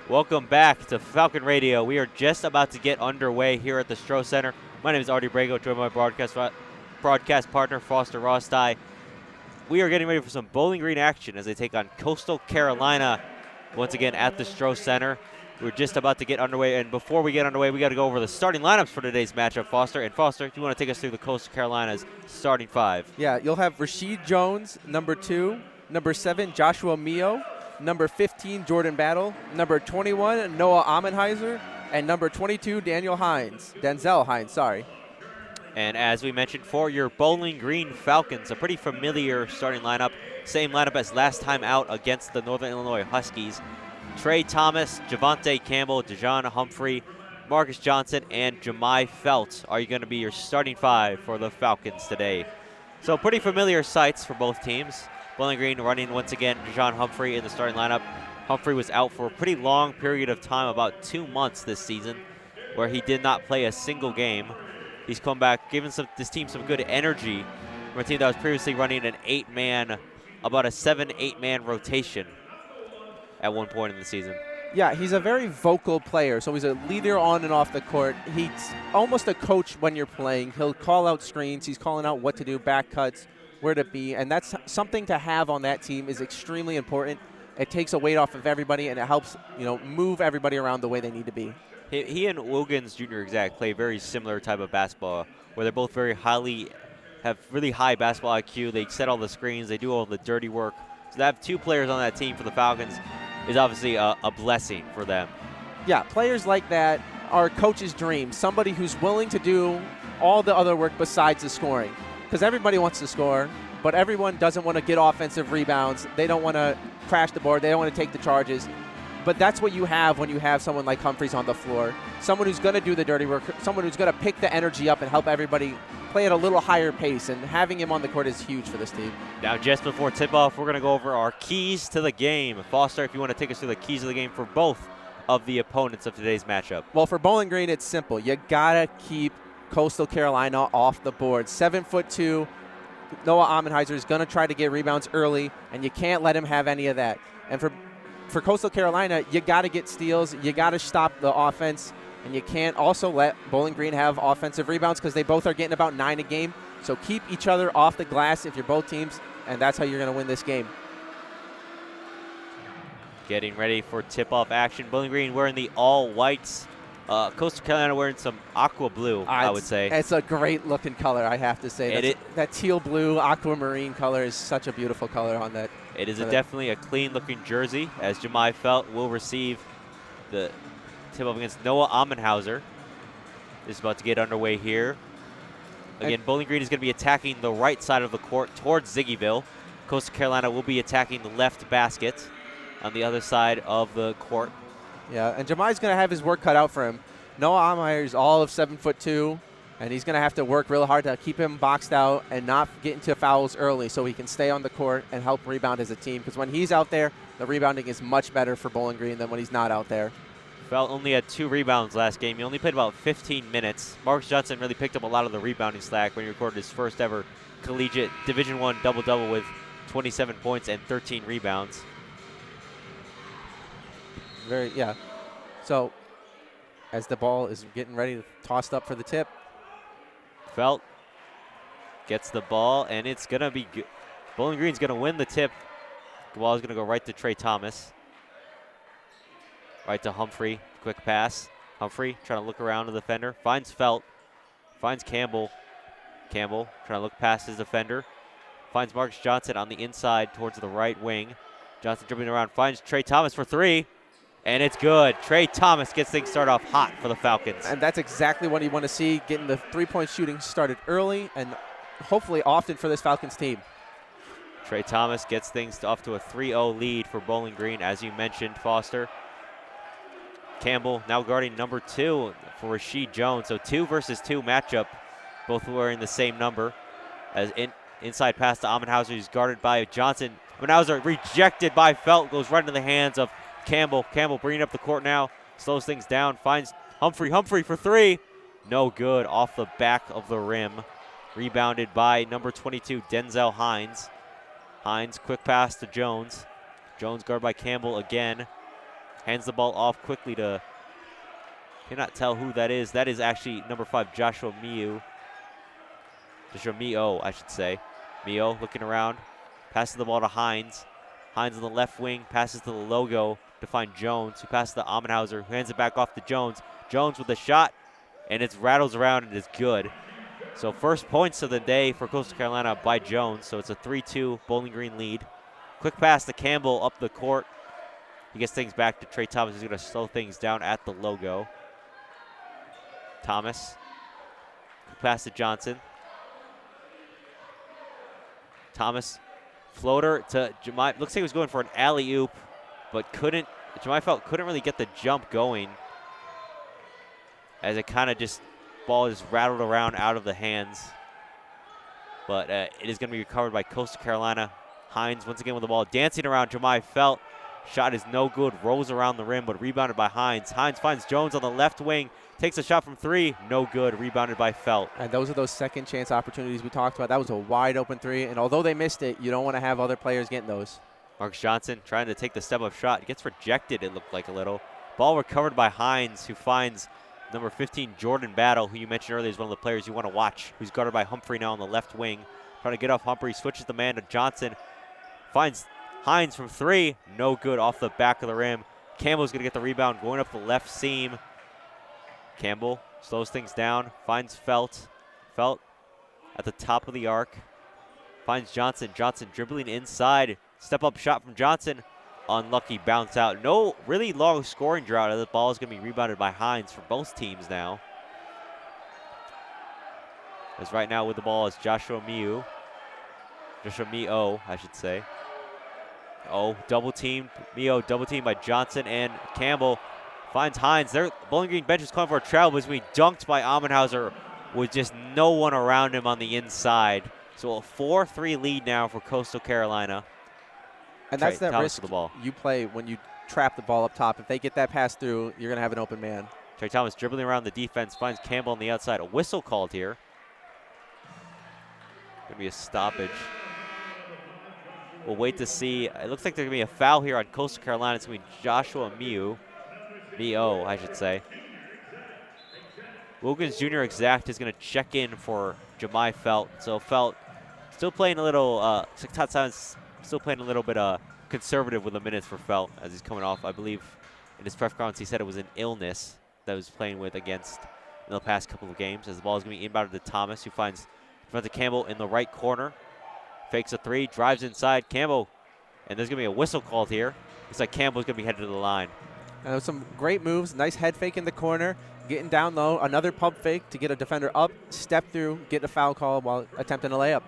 Welcome back to Falcon Radio. We are just about to get underway here at the Stroh Center. My name is Artie Brago, joined by my broadcast partner, Foster Rostai. We are getting ready for some Bowling Green action as they take on Coastal Carolina once again at the Stroh Center. We're just about to get underway, and before we get underway, we got to go over the starting lineups for today's matchup, Foster. And Foster, do you want to take us through the Coastal Carolina's starting five? Yeah, you'll have Rashid Jones, number 2, number 7, Joshua Mio, number 15, Jordan Battle, number 21, Noah Amenheiser, and number 22, Denzel Hines, sorry. And as we mentioned, for your Bowling Green Falcons, a pretty familiar starting lineup. Same lineup as last time out against the Northern Illinois Huskies. Trey Thomas, Javante Campbell, Dejon Humphrey, Marcus Johnson, and Jemai Felt are going to be your starting five for the Falcons today. So pretty familiar sights for both teams. Bowling Green running once again Dejon Humphrey in the starting lineup. Humphrey was out for a pretty long period of time, about 2 months this season, where he did not play a single game. He's come back, giving this team some good energy from a team that was previously running an 8-man, about a 7-8-man rotation at one point in the season. Yeah, he's a very vocal player, so he's a leader on and off the court. He's almost a coach when you're playing. He'll call out screens. He's calling out what to do, back cuts, where to be, and that's something to have on that team is extremely important. It takes a weight off of everybody, and it helps move everybody around the way they need to be. He and Wilkins Jr. Exact play very similar type of basketball, where they're both have really high basketball IQ. They set all the screens. They do all the dirty work. So to have two players on that team for the Falcons is obviously a blessing for them. Yeah, players like that are a coach's dream. Somebody who's willing to do all the other work besides the scoring. Because everybody wants to score, but everyone doesn't want to get offensive rebounds. They don't want to crash the board. They don't want to take the charges. But that's what you have when you have someone like Humphreys on the floor. Someone who's going to do the dirty work, someone who's going to pick the energy up and help everybody play at a little higher pace, and having him on the court is huge for this team. Now, just before tip-off, we're going to go over our keys to the game. Foster, if you want to take us through the keys of the game for both of the opponents of today's matchup. Well, for Bowling Green, it's simple. You got to keep Coastal Carolina off the board. 7'2", Noah Amenheiser is going to try to get rebounds early, and you can't let him have any of that. And for Coastal Carolina, you got to get steals. You got to stop the offense. And you can't also let Bowling Green have offensive rebounds because they both are getting about 9 a game. So keep each other off the glass if you're both teams, and that's how you're going to win this game. Getting ready for tip-off action. Bowling Green wearing the all-whites. Coastal Carolina wearing some aqua blue, I would say. It's a great-looking color, I have to say. That teal blue aquamarine color is such a beautiful color on that. It is definitely a clean-looking jersey, as Jemai Felt will receive the tip-off against Noah Amenheiser. This is about to get underway here. Again, Bowling Green is going to be attacking the right side of the court towards Ziggyville. Coastal Carolina will be attacking the left basket on the other side of the court. Yeah, and Jemai's going to have his work cut out for him. Noah Amenheiser is all of 7'2", and he's going to have to work real hard to keep him boxed out and not get into fouls early so he can stay on the court and help rebound as a team. Because when he's out there, the rebounding is much better for Bowling Green than when he's not out there. Felt only had 2 rebounds last game. He only played about 15 minutes. Marcus Johnson really picked up a lot of the rebounding slack when he recorded his first ever collegiate Division I double-double with 27 points and 13 rebounds. Yeah. So as the ball is getting ready to tossed up for the tip. Felt gets the ball, and it's going to be good. Bowling Green's going to win the tip. The ball is going to go right to Trey Thomas. Right to Humphrey, quick pass. Humphrey trying to look around the defender, finds Felt, finds Campbell. Campbell trying to look past his defender, finds Marcus Johnson on the inside towards the right wing. Johnson dribbling around, finds Trey Thomas for 3, and it's good. Trey Thomas gets things started off hot for the Falcons. And that's exactly what you want to see, getting the three-point shooting started early and hopefully often for this Falcons team. Trey Thomas gets things off to a 3-0 lead for Bowling Green, as you mentioned, Foster. Campbell now guarding number 2 for Rashid Jones. So 2 versus 2 matchup, both wearing the same number. As inside pass to Amenheiser, he's guarded by Johnson. Amenheiser rejected by Felt, goes right into the hands of Campbell. Campbell bringing up the court now, slows things down, finds Humphrey. Humphrey for 3. No good, off the back of the rim. Rebounded by number 22, Denzel Hines. Hines, quick pass to Jones. Jones guarded by Campbell again. Hands the ball off quickly to, cannot tell who that is. That is actually number 5, Joshua Mio, I should say. Mio looking around, passes the ball to Hines. Hines on the left wing, passes to the logo to find Jones, who passes to Amenhauser, who hands it back off to Jones. Jones with a shot, and it rattles around and is good. So first points of the day for Coastal Carolina by Jones, so it's a 3-2 Bowling Green lead. Quick pass to Campbell up the court. He gets things back to Trey Thomas, who's going to slow things down at the logo. Thomas, quick pass to Johnson. Thomas, floater to Jemai. Looks like he was going for an alley-oop, but couldn't. Jemai Felt couldn't really get the jump going, as it kind of just, ball is rattled around out of the hands. But it is going to be recovered by Coastal Carolina. Hines once again with the ball, dancing around Jemai Felt. Shot is no good, rolls around the rim, but rebounded by Hines. Hines finds Jones on the left wing, takes a shot from 3, no good, rebounded by Felt. And those are those second chance opportunities we talked about. That was a wide open 3, and although they missed it, you don't want to have other players getting those. Marcus Johnson trying to take the step-up shot, gets rejected, it looked like a little. Ball recovered by Hines, who finds number 15, Jordan Battle, who you mentioned earlier is one of the players you want to watch, who's guarded by Humphrey now on the left wing. Trying to get off Humphrey, switches the man to Johnson, finds Hines from 3, no good, off the back of the rim. Campbell's going to get the rebound, going up the left seam. Campbell slows things down, finds Felt. Felt at the top of the arc, finds Johnson. Johnson dribbling inside, step-up shot from Johnson. Unlucky bounce out. No really long scoring drought. The ball is going to be rebounded by Hines for both teams now. As right now with the ball is Joshua Mio, I should say. Oh, double teamed. Mio double teamed by Johnson, and Campbell finds Hines. Their Bowling Green bench is calling for a travel, but he's being dunked by Amenhauser with just no one around him on the inside. So a 4-3 lead now for Coastal Carolina. And that's that risk you play when you trap the ball up top. If they get that pass through, you're going to have an open man. Trey Thomas dribbling around the defense, finds Campbell on the outside. A whistle called here. Going to be a stoppage. We'll wait to see. It looks like there's going to be a foul here on Coastal Carolina. It's going to be Joshua Mio, I should say. Wilkins Jr. Exact is going to check in for Jemai Felt. So Felt still playing a little, still playing a little bit conservative with the minutes for Felt as he's coming off. I believe in his press conference he said it was an illness that he was playing with against in the past couple of games. As the ball is going to be inbounded to Thomas, who finds Devontae Campbell in the right corner. Fakes a 3, drives inside. Campbell, and there's going to be a whistle called here. Looks like Campbell's going to be headed to the line. And there's some great moves. Nice head fake in the corner. Getting down low. Another pump fake to get a defender up. Step through. Get a foul call while attempting a layup.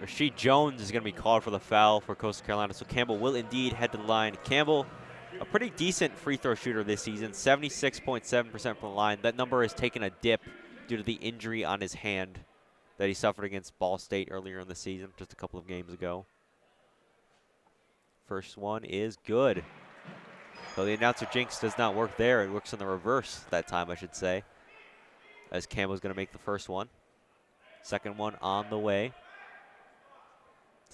Rasheed Jones is going to be called for the foul for Coastal Carolina. So Campbell will indeed head to the line. Campbell, a pretty decent free throw shooter this season. 76.7% from the line. That number has taken a dip due to the injury on his hand that he suffered against Ball State earlier in the season, just a couple of games ago. First one is good. So the announcer jinx does not work there. It works in the reverse that time, I should say, as Campbell's going to make the first one. Second one on the way.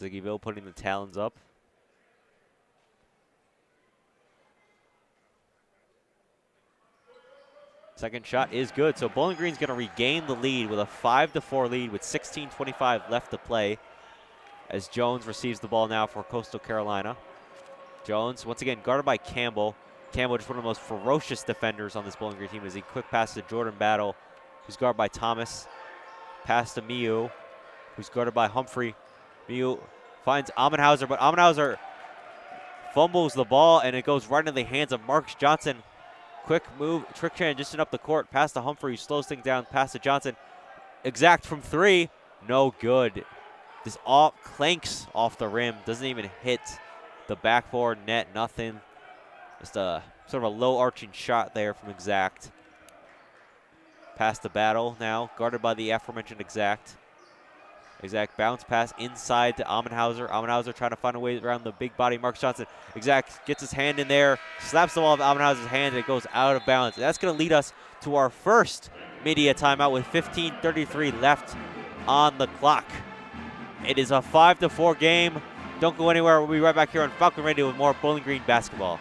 Ziggyville putting the talons up. Second shot is good. So Bowling Green's going to regain the lead with a 5-4 lead with 16:25 left to play as Jones receives the ball now for Coastal Carolina. Jones, once again, guarded by Campbell. Campbell, just one of the most ferocious defenders on this Bowling Green team, as he quick pass to Jordan Battle, who's guarded by Thomas. Pass to Miu, who's guarded by Humphrey. Miu finds Amenhauser, but Amenhauser fumbles the ball, and it goes right into the hands of Marcus Johnson. Quick move, trick transition up the court, pass to Humphrey, who slows things down, pass to Johnson. Exact from 3, no good. This all clanks off the rim, doesn't even hit the backboard net, nothing. Just a sort of a low arching shot there from Exact. Pass to Battle now, guarded by the aforementioned Exact. Exact bounce pass inside to Amenhauser. Amenhauser trying to find a way around the big body Marcus Johnson. Exact gets his hand in there, slaps the ball of Amenhauser's hand, and it goes out of bounds. And that's going to lead us to our first media timeout with 15:33 left on the clock. It is a 5-4 game. Don't go anywhere. We'll be right back here on Falcon Radio with more Bowling Green basketball.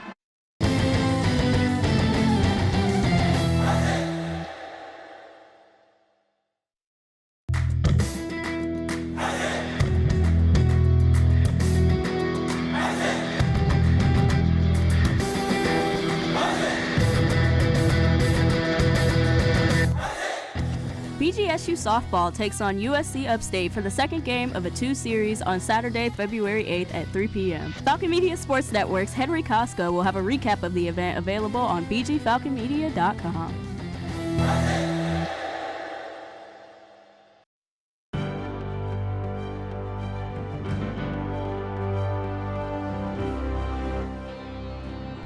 BGSU softball takes on USC Upstate for the second game of a 2-series on Saturday, February 8th at 3 p.m. Falcon Media Sports Network's Henry Costco will have a recap of the event available on bgfalconmedia.com.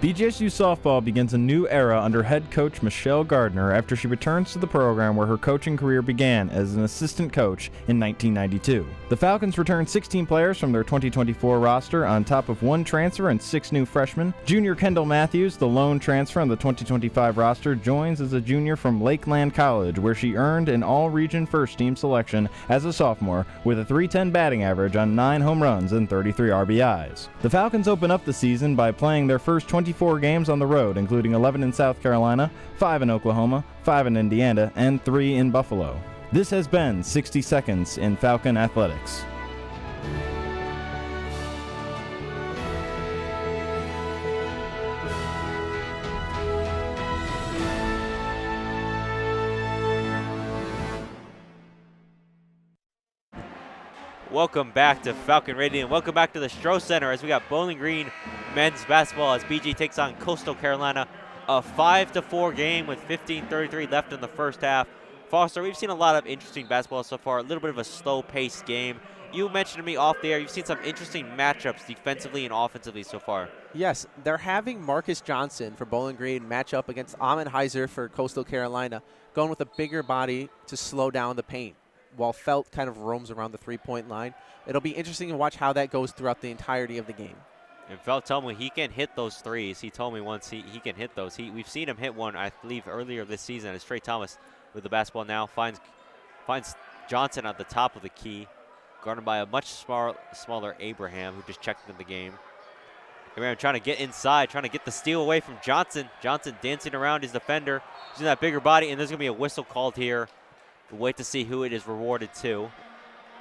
BGSU softball begins a new era under head coach Michelle Gardner after she returns to the program where her coaching career began as an assistant coach in 1992. The Falcons return 16 players from their 2024 roster on top of 1 transfer and 6 new freshmen. Junior Kendall Matthews, the lone transfer on the 2025 roster, joins as a junior from Lakeland College, where she earned an all-region first-team selection as a sophomore with a .310 batting average on 9 home runs and 33 RBIs. The Falcons open up the season by playing their first 24 games on the road, including 11 in South Carolina, 5 in Oklahoma, 5 in Indiana, and 3 in Buffalo. This has been 60 Seconds in Falcon Athletics. Welcome back to Falcon Radio, and welcome back to the Stroh Center as we got Bowling Green men's basketball as BG takes on Coastal Carolina. A 5-4 game with 15:33 left in the first half. Foster, we've seen a lot of interesting basketball so far, a little bit of a slow-paced game. You mentioned to me off the air, you've seen some interesting matchups defensively and offensively so far. Yes, they're having Marcus Johnson for Bowling Green match up against Amon Heiser for Coastal Carolina, going with a bigger body to slow down the paint, while Felt kind of roams around the three-point line. It'll be interesting to watch how that goes throughout the entirety of the game. And Felt told me he can hit those threes. He told me once he can hit those. We've seen him hit one, I believe, earlier this season as Trey Thomas with the basketball now finds Johnson at the top of the key, guarded by a much smaller Abraham, who just checked into the game. Abraham trying to get inside, trying to get the steal away from Johnson. Johnson dancing around his defender, using that bigger body, and there's going to be a whistle called here. We'll wait to see who it is rewarded to.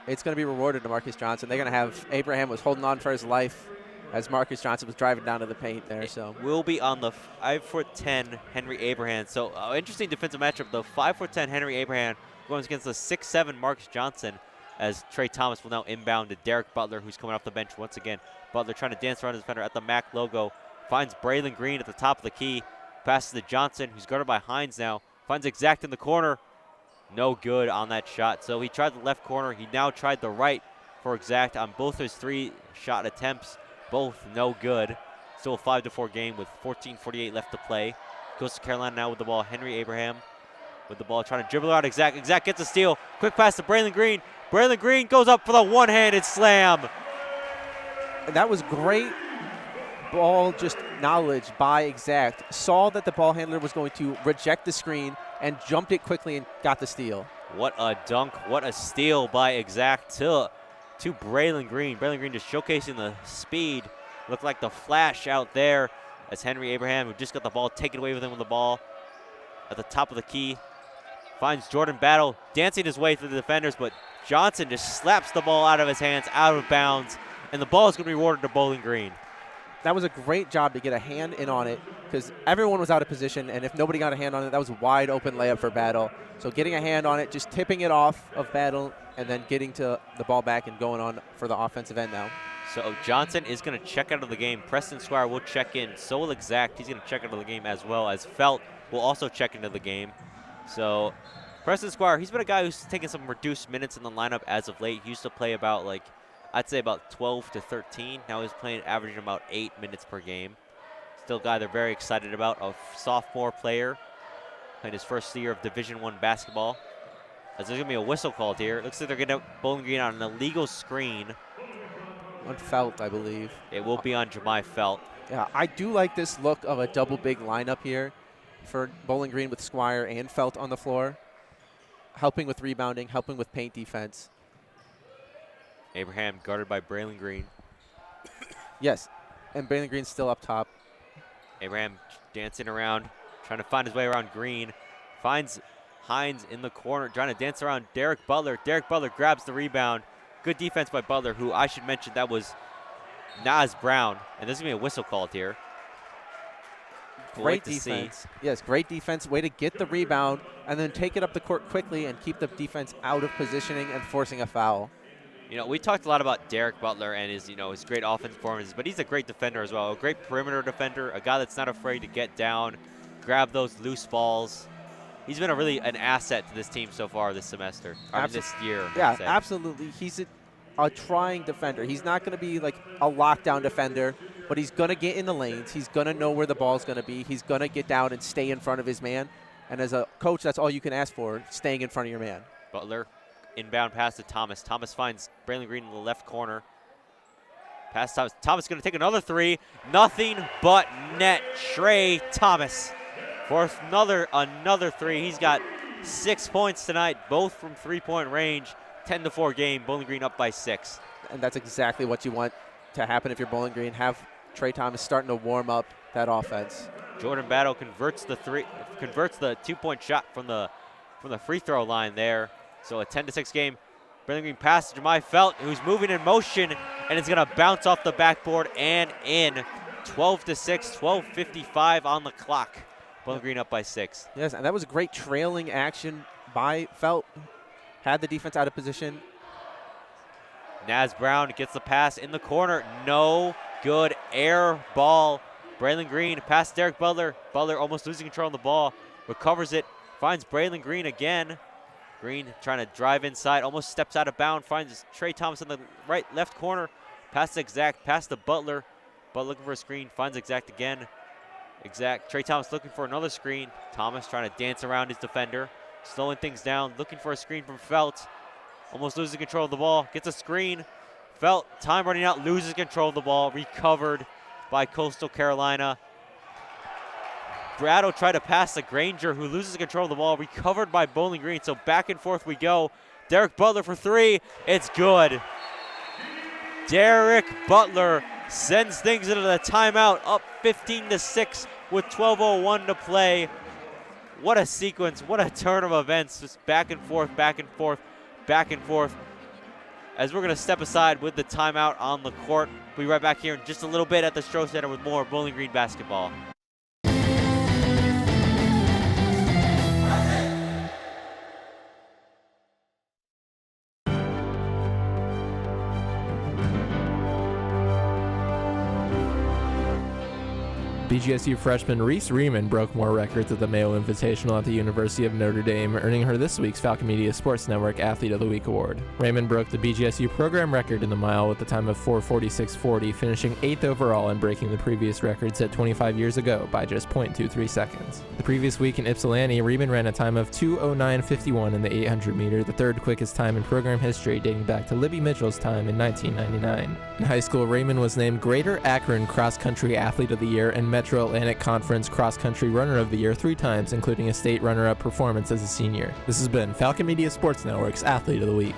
It's going to be rewarded to Marcus Johnson. They're going to have Abraham was holding on for his life as Marcus Johnson was driving down to the paint there. So will be on the 5'10" Henry Abraham. So interesting defensive matchup. The 5'10" Henry Abraham going against the 6'7" Marcus Johnson, as Trey Thomas will now inbound to Derek Butler, who's coming off the bench once again. Butler trying to dance around his defender at the MAC logo. Finds Braylon Green at the top of the key. Passes to Johnson, who's guarded by Hines now. Finds Exact in the corner. No good on that shot. So he tried the left corner. He now tried the right for Exact on both his 3 shot attempts. Both no good. Still a 5-4 game with 14:48 left to play. Goes to Carolina now with the ball. Henry Abraham with the ball, trying to dribble out Exact. Exact gets a steal. Quick pass to Braylon Green. Braylon Green goes up for the one-handed slam. And that was great ball just knowledge by Exact. Saw that the ball handler was going to reject the screen and jumped it quickly and got the steal. What a dunk. What a steal by Exact to Braylon Green. Braylon Green just showcasing the speed. Looked like the flash out there as Henry Abraham, who just got the ball taken away with him with the ball at the top of the key, finds Jordan Battle dancing his way through the defenders, but Johnson just slaps the ball out of his hands, out of bounds, and the ball is going to be rewarded to Bowling Green. That was a great job to get a hand in on it because everyone was out of position, and if nobody got a hand on it, that was a wide open layup for Battle. So getting a hand on it, just tipping it off of Battle, and then getting to the ball back and going on for the offensive end now. So Johnson is going to check out of the game. Preston Squire will check in. So will Exact. He's going to check out of the game, as well as Felt will also check into the game. So Preston Squire, he's been a guy who's taken some reduced minutes in the lineup as of late. He used to play about, I'd say about 12 to 13. Now he's playing averaging about 8 minutes per game. Still a guy they're very excited about, a sophomore player, playing his first year of Division I basketball. As there's going to be a whistle called here. It looks like they're going to Bowling Green on an illegal screen. On Felt, I believe. It will be on Jemai Felt. Yeah, I do like this look of a double big lineup here for Bowling Green with Squire and Felt on the floor, helping with rebounding, helping with paint defense. Abraham guarded by Braylon Green. Yes, and Braylon Green's still up top. Abraham dancing around, trying to find his way around Green. Finds Hines in the corner, trying to dance around Derek Butler. Derek Butler grabs the rebound. Good defense by Butler, who I should mention that was Nas Brown. And there's going to be a whistle called here. Great defense. Yes, great defense. Way to get the rebound and then take it up the court quickly and keep the defense out of positioning and forcing a foul. You know, we talked a lot about Derek Butler and his, his great offense performances, but he's a great defender as well. A great perimeter defender, a guy that's not afraid to get down, grab those loose balls. He's been an asset to this team so far this semester, this year. Yeah, absolutely. He's a trying defender. He's not going to be like a lockdown defender, but he's going to get in the lanes. He's going to know where the ball's going to be. He's going to get down and stay in front of his man. And as a coach, that's all you can ask for, staying in front of your man. Butler, inbound pass to Thomas. Thomas finds Braylon Green in the left corner. Pass Thomas. Thomas going to take another three. Nothing but net. Trey Thomas for another three. He's got 6 points tonight, both from three-point range. 10-4 game. Bowling Green up by 6. And that's exactly what you want to happen if you're Bowling Green. Have Trey Thomas starting to warm up that offense. Jordan Battle converts the 2-point shot from the free throw line there. So a 10-6 game. Bowling Green pass to Jemai Felt, who's moving in motion, and it's going to bounce off the backboard and in. 12-6, 12:55 on the clock. Bowling Green up by 6. Yes, and that was a great trailing action by Felt. Had the defense out of position. Naz Brown gets the pass in the corner. No good. Air ball. Braylon Green past Derek Butler. Butler almost losing control of the ball. Recovers it. Finds Braylon Green again. Green trying to drive inside. Almost steps out of bounds. Finds Trey Thomas in the left corner. Pass to Exact. Pass to Butler. Butler looking for a screen. Finds Exact again. Exact. Trey Thomas looking for another screen. Thomas trying to dance around his defender. Slowing things down. Looking for a screen from Felt. Almost losing control of the ball. Gets a screen. Felt, time running out, loses control of the ball. Recovered by Coastal Carolina. Brattle tried to pass to Granger, who loses control of the ball. Recovered by Bowling Green. So back and forth we go. Derek Butler for three. It's good. Derek Butler sends things into the timeout. Up 15-6 with 12:01 to play. What a sequence. What a turn of events. Just back and forth, back and forth, back and forth. As we're going to step aside with the timeout on the court. We'll be right back here in just a little bit at the Stroh Center with more Bowling Green basketball. BGSU freshman Reese Riemann broke more records at the Mayo Invitational at the University of Notre Dame, earning her this week's Falcon Media Sports Network Athlete of the Week award. Riemann broke the BGSU program record in the mile with a time of 4:46.40, finishing 8th overall and breaking the previous record set 25 years ago by just 0.23 seconds. The previous week in Ypsilanti, Riemann ran a time of 2:09.51 in the 800 meter, the third quickest time in program history dating back to Libby Mitchell's time in 1999. In high school, Riemann was named Greater Akron Cross Country Athlete of the Year and Metro Atlantic Conference Cross Country Runner of the Year 3 times, including a state runner-up performance as a senior. This has been Falcon Media Sports Network's Athlete of the Week.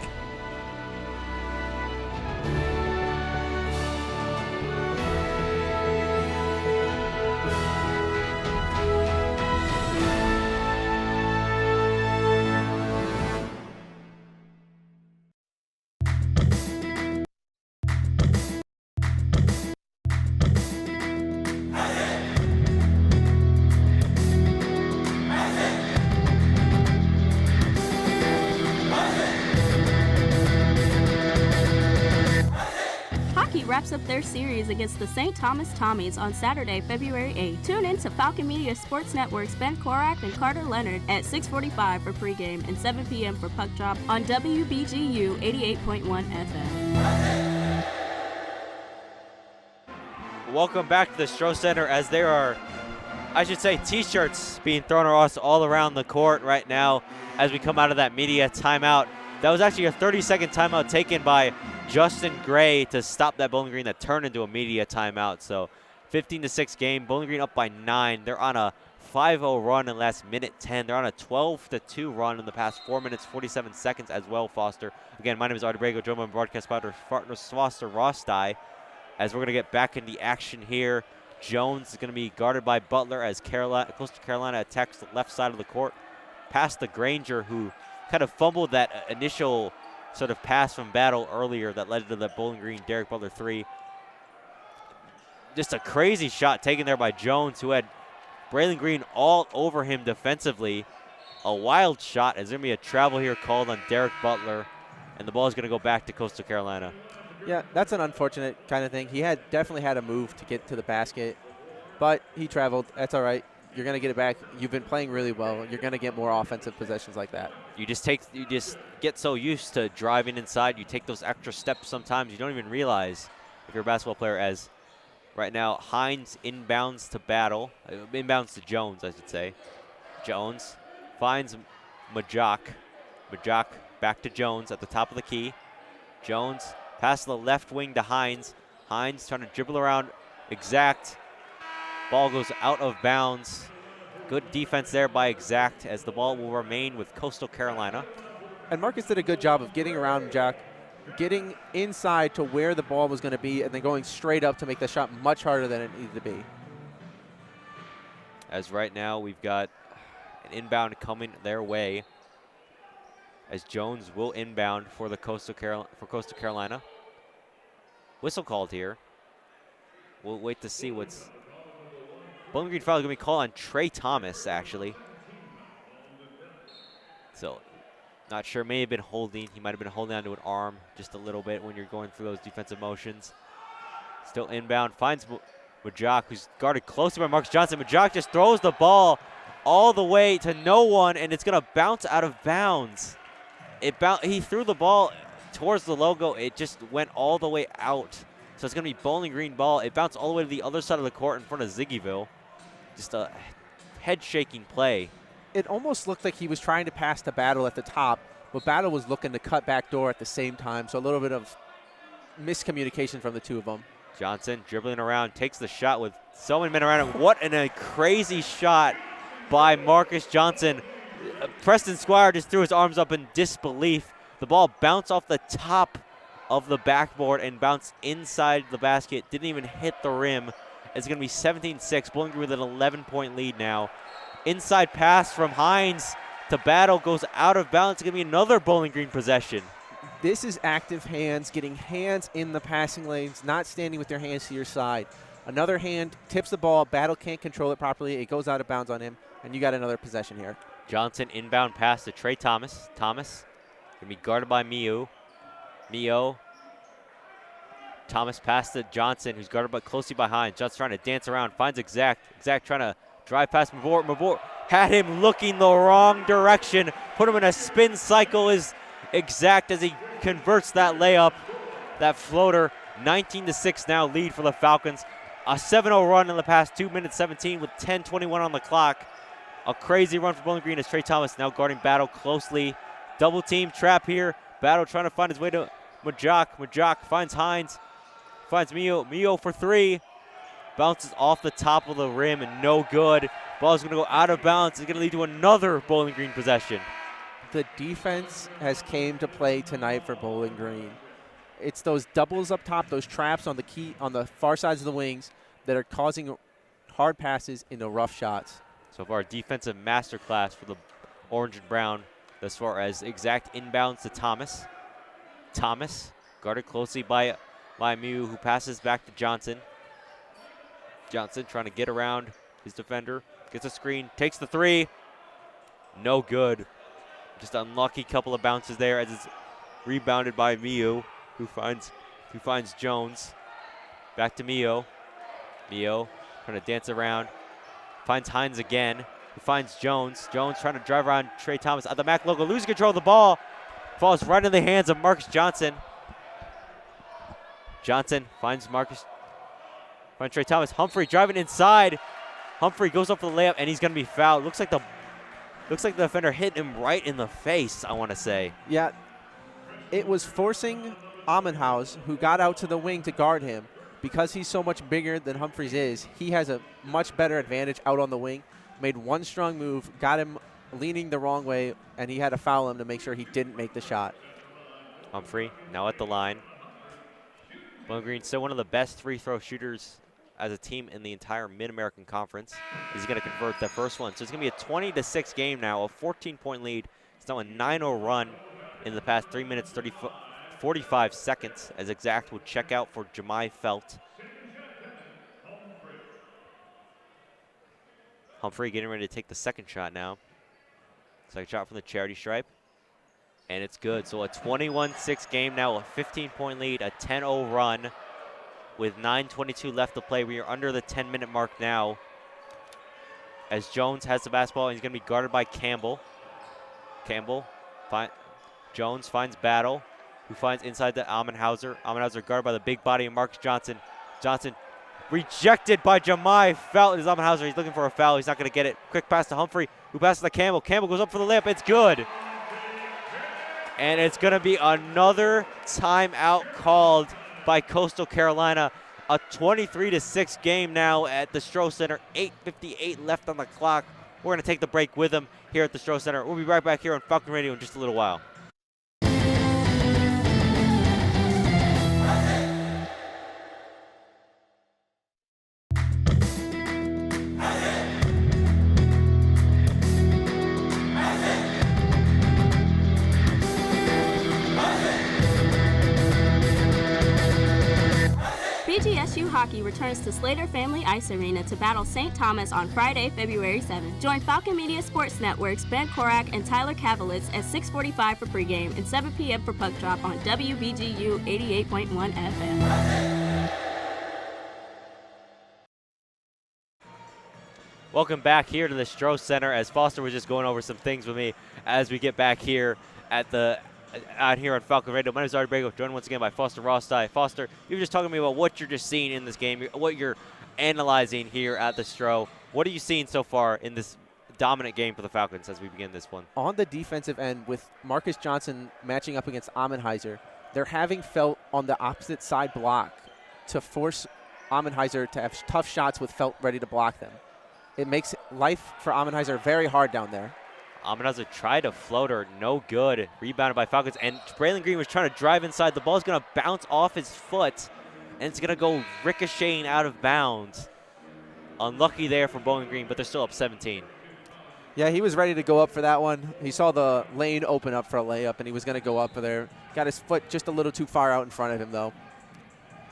Wraps up their series against the St. Thomas Tommies on Saturday, February 8th. Tune in to Falcon Media Sports Network's Ben Korak and Carter Leonard at 6:45 for pregame and 7 p.m. for puck drop on WBGU 88.1 FM. Welcome back to the Stroh Center as there are, I should say, t-shirts being thrown at us all around the court right now as we come out of that media timeout. That was actually a 30-second timeout taken by Justin Gray to stop that Bowling Green that turned into a media timeout. So 15-6 game. Bowling Green up by 9. They're on a 5-0 run in the last minute 10. They're on a 12-2 run in the past 4 minutes, 47 seconds as well, Foster. Again, my name is Artie Brago, joined by broadcast partner Foster Rostai. As we're going to get back in the action here, Jones is going to be guarded by Butler as Coastal Carolina attacks the left side of the court. Past the Granger, who kind of fumbled that initial sort of pass from Battle earlier that led to the Bowling Green Derek Butler 3. Just a crazy shot taken there by Jones, who had Braylon Green all over him defensively. A wild shot. Is going to be a travel here called on Derek Butler, and the ball is going to go back to Coastal Carolina. Yeah, that's an unfortunate kind of thing. He definitely had a move to get to the basket, but he traveled. That's all right. You're going to get it back. You've been playing really well. You're going to get more offensive possessions like that. You just get so used to driving inside. You take those extra steps sometimes. You don't even realize if you're a basketball player. As right now, Hines inbounds to Battle. Inbounds to Jones, I should say. Jones finds Majok. Majok back to Jones at the top of the key. Jones pass the left wing to Hines. Hines trying to dribble around Exact. Ball goes out of bounds. Good defense there by Exact as the ball will remain with Coastal Carolina. And Marcus did a good job of getting around Jack, getting inside to where the ball was going to be, and then going straight up to make the shot much harder than it needed to be. As right now we've got an inbound coming their way, as Jones will inbound for the Coastal Carolina. Whistle called here. We'll wait to see what's. Bowling Green foul is going to be called on Trey Thomas, actually. So, not sure. May have been holding. He might have been holding onto an arm just a little bit when you're going through those defensive motions. Still inbound. Finds Majok, who's guarded closely by Marcus Johnson. Majok just throws the ball all the way to no one, and it's going to bounce out of bounds. He threw the ball towards the logo. It just went all the way out. So it's going to be Bowling Green ball. It bounced all the way to the other side of the court in front of Ziggyville. Just a head-shaking play. It almost looked like he was trying to pass to Battle at the top, but Battle was looking to cut back door at the same time, so a little bit of miscommunication from the two of them. Johnson dribbling around, takes the shot with so many men around him. What a crazy shot by Marcus Johnson. Preston Squire just threw his arms up in disbelief. The ball bounced off the top of the backboard and bounced inside the basket. Didn't even hit the rim. It's going to be 17-6. Bowling Green with an 11-point lead now. Inside pass from Hines to Battle goes out of bounds. It's going to be another Bowling Green possession. This is active hands, getting hands in the passing lanes, not standing with your hands to your side. Another hand tips the ball. Battle can't control it properly. It goes out of bounds on him, and you got another possession here. Johnson inbound pass to Trey Thomas. Thomas going to be guarded by Mio. Thomas pass to Johnson, who's guarded but closely behind. Johnson trying to dance around, finds Exact. Exact trying to drive past Mavor. Mavor had him looking the wrong direction. Put him in a spin cycle is Exact as he converts that layup, that floater. 19-6 now lead for the Falcons. A 7-0 run in the past 2 minutes 17 with 10:21 on the clock. A crazy run for Bowling Green as Trey Thomas now guarding Battle closely. Double team trap here. Battle trying to find his way to Majok. Majok finds Hines. Finds Mio. Mio for three. Bounces off the top of the rim and no good. Ball's going to go out of bounds. It's going to lead to another Bowling Green possession. The defense has came to play tonight for Bowling Green. It's those doubles up top, those traps on the far sides of the wings that are causing hard passes into rough shots. So far, defensive masterclass for the orange and brown as far as Exact inbounds to Thomas. Thomas guarded closely by Mew, who passes back to Johnson. Johnson trying to get around his defender. Gets a screen, takes the three. No good. Just an unlucky couple of bounces there as it's rebounded by Mew, who finds Jones. Back to Mio. Mio trying to dance around. Finds Hines again. Who finds Jones. Jones trying to drive around Trey Thomas at the MAC logo. Losing control of the ball. Falls right in the hands of Marcus Johnson. Johnson finds Trey Thomas. Humphrey driving inside. Humphrey goes up for the layup and he's going to be fouled. Looks like the defender hit him right in the face, I want to say. Yeah, it was forcing Amenhaus, who got out to the wing to guard him. Because he's so much bigger than Humphreys is, he has a much better advantage out on the wing. Made one strong move, got him leaning the wrong way, and he had to foul him to make sure he didn't make the shot. Humphrey now at the line. Bowling Green still one of the best free throw shooters as a team in the entire Mid-American Conference. He's going to convert the first one. So it's going to be a 20-6 game now, a 14-point lead. It's now a 9-0 run in the past 3 minutes, 45 seconds as Exact will check out for Jemai Felt. Humphrey getting ready to take the second shot now. Second shot from the charity stripe. And it's good. So a 21-6 game now, a 15-point lead, a 10-0 run with 9:22 left to play. We are under the 10-minute mark now as Jones has the basketball, and he's going to be guarded by Campbell. Jones finds Battle, who finds inside the Amenhauser. Amenhauser guarded by the big body of Marcus Johnson. Johnson rejected by Jemai. Foul is Amenhauser. He's looking for a foul. He's not going to get it. Quick pass to Humphrey, who passes to Campbell. Campbell goes up for the layup. It's good. And it's going to be another timeout called by Coastal Carolina. A 23-6 game now at the Stroh Center. 8:58 left on the clock. We're going to take the break with them here at the Stroh Center. We'll be right back here on Falcon Radio in just a little while. BGSU hockey returns to Slater Family Ice Arena to battle St. Thomas on Friday, February 7th. Join Falcon Media Sports Network's Ben Korak and Tyler Kavelitz at 6:45 for pregame and 7 p.m. for puck drop on WBGU 88.1 FM. Welcome back here to the Stroh Center, as Foster was just going over some things with me as we get back here out here on Falcon Radio. My name is Artie Brago, joined once again by Foster Rostai. Foster, you were just talking to me about what you're just seeing in this game, what you're analyzing here at the Stroh. What are you seeing so far in this dominant game for the Falcons as we begin this one? On the defensive end, with Marcus Johnson matching up against Amenhauser, they're having Felt on the opposite side block to force Amenhauser to have tough shots with Felt ready to block them. It makes life for Amenhauser very hard down there. Amenhauser tried a floater, no good. Rebounded by Falcons, and Braylon Green was trying to drive inside. The ball's going to bounce off his foot, and it's going to go ricocheting out of bounds. Unlucky there for Bowling Green, but they're still up 17. Yeah, he was ready to go up for that one. He saw the lane open up for a layup, and he was going to go up for there. Got his foot just a little too far out in front of him, though.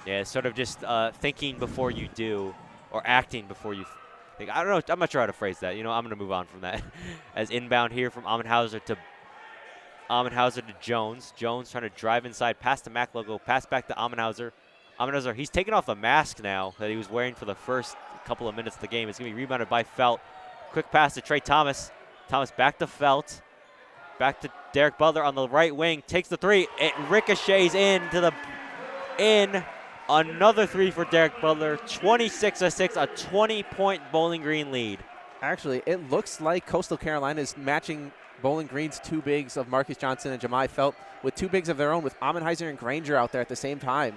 Yeah, sort of just thinking before you do, or acting before you I don't know. I'm not sure how to phrase that. I'm going to move on from that. As inbound here from Amenhauser to Jones. Jones trying to drive inside, pass to MacLogo, pass back to Amenhauser. Amenhauser, he's taking off the mask now that he was wearing for the first couple of minutes of the game. It's going to be rebounded by Felt. Quick pass to Trey Thomas. Thomas back to Felt. Back to Derek Butler on the right wing. Takes the three. It ricochets in. Another three for Derek Butler, 26-6, a 20-point Bowling Green lead. Actually, it looks like Coastal Carolina is matching Bowling Green's two bigs of Marcus Johnson and Jemai Felt with two bigs of their own, with Amenhauser and Granger out there at the same time.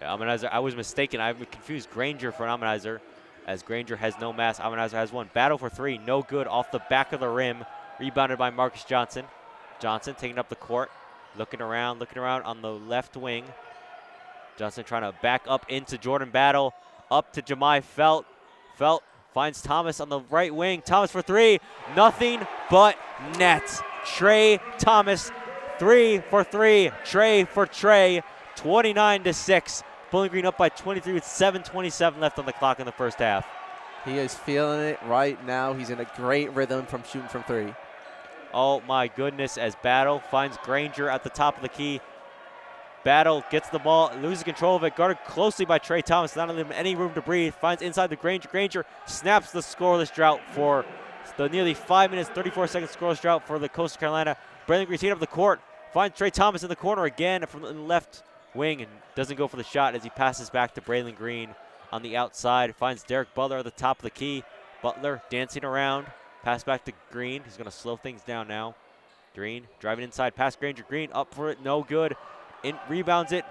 Yeah, Amenhauser, I was mistaken. I confused Granger for Amenhauser, as Granger has no mask. Amenhauser has one. Battle for three, no good, off the back of the rim. Rebounded by Marcus Johnson. Johnson taking up the court, looking around on the left wing. Johnson trying to back up into Jordan Battle, up to Jemai Felt. Felt finds Thomas on the right wing. Thomas for three, nothing but net. Trey Thomas, 3 for 3. Trey for Trey, 29-6. Bowling Green up by 23 with 7:27 left on the clock in the first half. He is feeling it right now. He's in a great rhythm from shooting from three. Oh my goodness, as Battle finds Granger at the top of the key. Battle gets the ball, loses control of it, guarded closely by Trey Thomas, not letting him any room to breathe. Finds inside the Granger. Granger snaps the scoreless drought for the nearly 5 minutes, 34 seconds scoreless drought for the Coastal Carolina. Braylon Green taking up the court, finds Trey Thomas in the corner again from the left wing, and doesn't go for the shot as he passes back to Braylon Green on the outside. Finds Derek Butler at the top of the key. Butler dancing around, pass back to Green. He's going to slow things down now. Green driving inside, past Granger. Green up for it, no good. Rebounds it,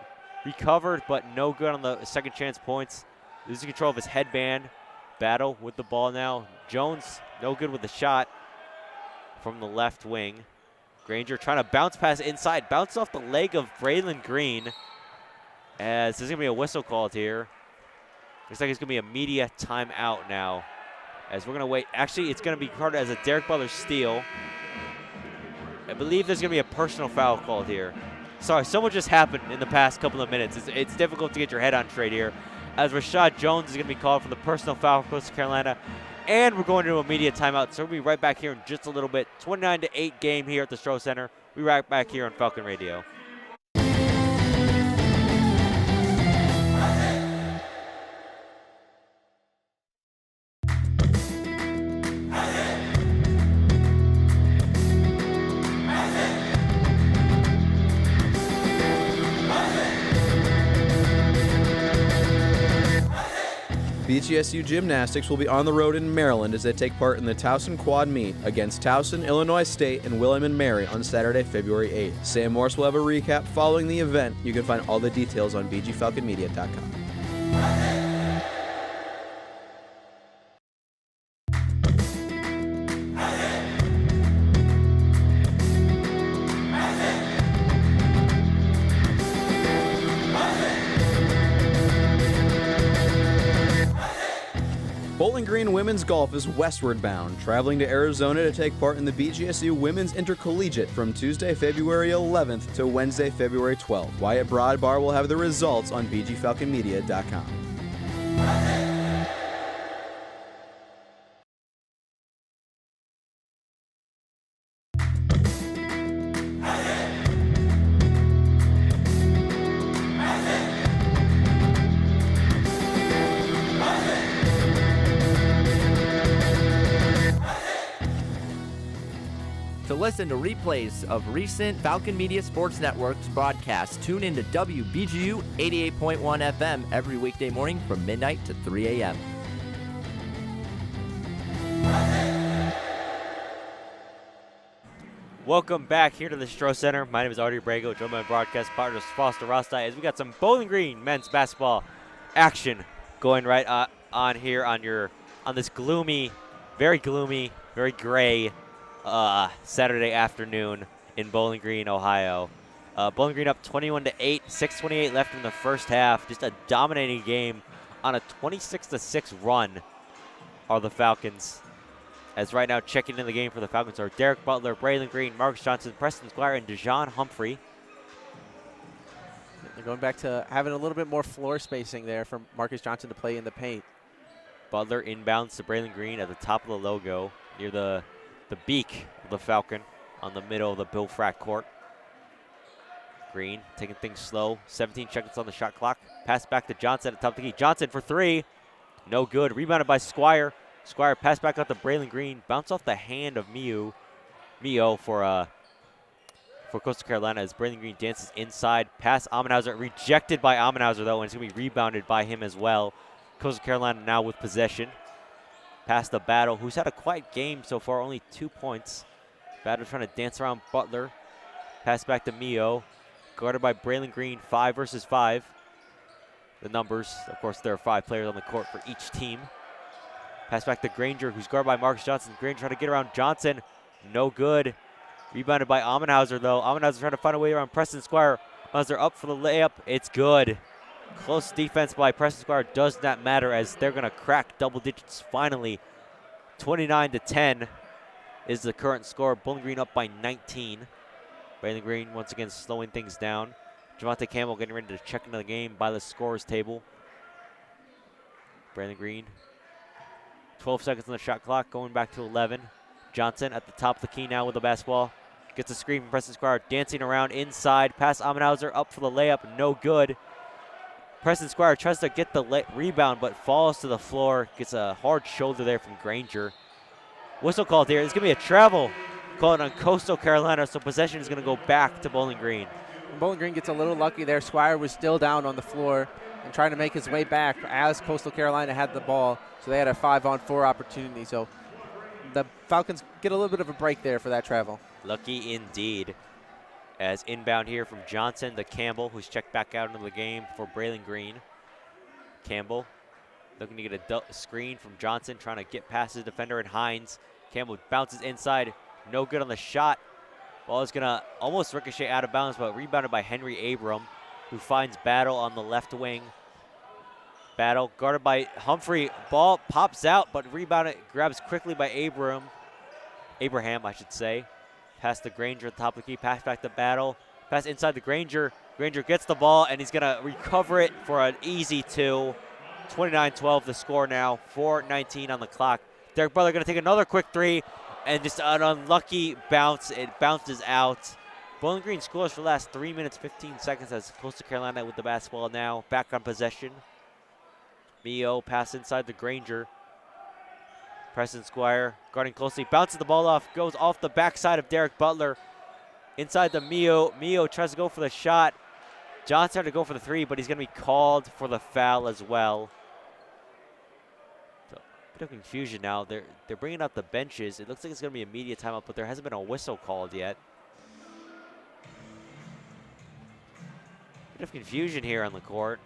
recovered, but no good on the second chance points. Losing control of his headband. Battle with the ball now. Jones, no good with the shot from the left wing. Granger trying to bounce pass inside. Bounce off the leg of Braylon Green. As there's going to be a whistle called here. Looks like it's going to be a media timeout now. As we're going to wait. Actually, it's going to be carded as a Derek Butler steal. I believe there's going to be a personal foul called here. Sorry, so much just happened in the past couple of minutes. It's difficult to get your head on straight here. As Rashad Jones is going to be called for the personal foul for Coastal Carolina. And we're going to a media timeout, so we'll be right back here in just a little bit. 29-8 game here at the Stroh Center. We'll be right back here on Falcon Radio. BGSU Gymnastics will be on the road in Maryland as they take part in the Towson Quad Meet against Towson, Illinois State, and William & Mary on Saturday, February 8th. Sam Morse will have a recap following the event. You can find all the details on bgfalconmedia.com. Bowling Green Women's Golf is westward bound, traveling to Arizona to take part in the BGSU Women's Intercollegiate from Tuesday, February 11th to Wednesday, February 12th. Wyatt Broadbar will have the results on bgfalconmedia.com. To listen to replays of recent Falcon Media Sports Network's broadcasts, tune into WBGU 88.1 FM every weekday morning from midnight to 3 a.m. Welcome back here to the Stroh Center. My name is Artie Brago, joined by my broadcast partners Foster Rostai, as we got some Bowling Green men's basketball action going right on here on this gloomy, very gray Saturday afternoon in Bowling Green, Ohio. Bowling Green up 21-8, 6:28 left in the first half. Just a dominating game on a 26-6 run are the Falcons. As right now checking in the game for the Falcons are Derek Butler, Braylon Green, Marcus Johnson, Preston Squire, and Dejon Humphrey. They're going back to having a little bit more floor spacing there for Marcus Johnson to play in the paint. Butler inbounds to Braylon Green at the top of the logo near the beak of the Falcon on the middle of the Bill Frack court. Green taking things slow. 17 seconds on the shot clock. Pass back to Johnson at the top of the key. Johnson for three. No good. Rebounded by Squire. Squire pass back out to Braylon Green. Bounce off the hand of Mio for Coastal Carolina as Braylon Green dances inside. Pass Amenhauser. Rejected by Amenhauser though, and it's going to be rebounded by him as well. Coastal Carolina now with possession. Past the Battle, who's had a quiet game so far, only 2 points. Battle trying to dance around Butler. Pass back to Mio. Guarded by Braylon Green, 5 versus 5. The numbers, of course, there are 5 players on the court for each team. Pass back to Granger, who's guarded by Marcus Johnson. Granger trying to get around Johnson. No good. Rebounded by Amenhauser, though. Amenhauser trying to find a way around Preston Squire. Amenhauser up for the layup. It's good. Close defense by Preston Squire does not matter as they're going to crack double digits finally. 29-10 is the current score. Bowling Green up by 19. Braylon Green once again slowing things down. Javante Campbell getting ready to check into the game by the scorer's table. Braylon Green, 12 seconds on the shot clock, going back to 11. Johnson at the top of the key now with the basketball. Gets a screen from Preston Squire, dancing around inside. Pass Amenhauser up for the layup, no good. Preston Squire tries to get the rebound, but falls to the floor. Gets a hard shoulder there from Granger. Whistle called here. It's going to be a travel called on Coastal Carolina, so possession is going to go back to Bowling Green. Bowling Green gets a little lucky there. Squire was still down on the floor and trying to make his way back as Coastal Carolina had the ball, so they had a 5-on-4 opportunity. So the Falcons get a little bit of a break there for that travel. Lucky indeed. As inbound here from Johnson to Campbell, who's checked back out into the game for Braylon Green. Campbell looking to get a screen from Johnson, trying to get past his defender and Hines. Campbell bounces inside, no good on the shot. Ball is going to almost ricochet out of bounds, but rebounded by Henry Abram, who finds Battle on the left wing. Battle guarded by Humphrey. Ball pops out, but rebounded, grabs quickly by Abraham, I should say. Pass to Granger at the top of the key. Pass back to Battle. Pass inside to Granger. Granger gets the ball, and he's going to recover it for an easy 2. 29-12 the score now. 4:19 on the clock. Derek Butler going to take another quick three, and just an unlucky bounce. It bounces out. Bowling Green scores for the last 3 minutes, 15 seconds as Coastal Carolina with the basketball now. Back on possession. Mio pass inside the Granger. Preston Squire guarding closely, bounces the ball off, goes off the backside of Derek Butler. Inside the Mio. Mio tries to go for the shot. John's trying to go for the three, but he's going to be called for the foul as well. So, a bit of confusion now. They're bringing out the benches. It looks like it's going to be a media timeout, but there hasn't been a whistle called yet. Bit of confusion here on the court.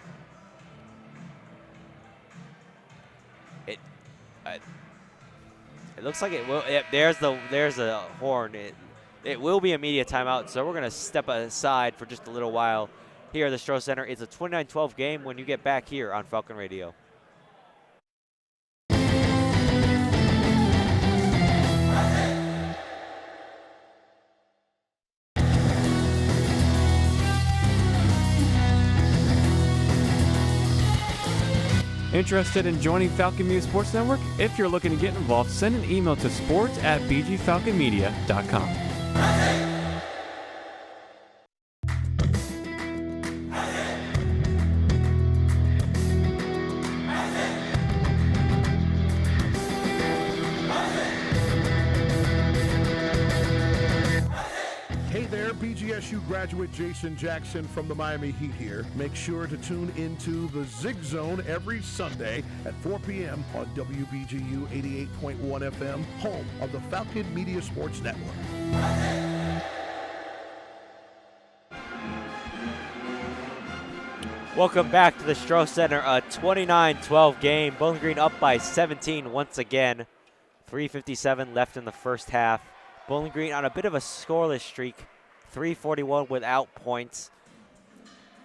It looks like it will. There's the horn. It will be a media timeout, so we're going to step aside for just a little while here at the Stroh Center. It's a 29-12 game when you get back here on Falcon Radio. Interested in joining Falcon Media Sports Network? If you're looking to get involved, send an email to sports@bgfalconmedia.com. BGSU graduate Jason Jackson from the Miami Heat here. Make sure to tune into the Zig Zone every Sunday at 4 p.m. on WBGU 88.1 FM, home of the Falcon Media Sports Network. Welcome back to the Stroh Center, a 29-12 game. Bowling Green up by 17 once again. 3:57 left in the first half. Bowling Green on a bit of a scoreless streak. 3:41 without points.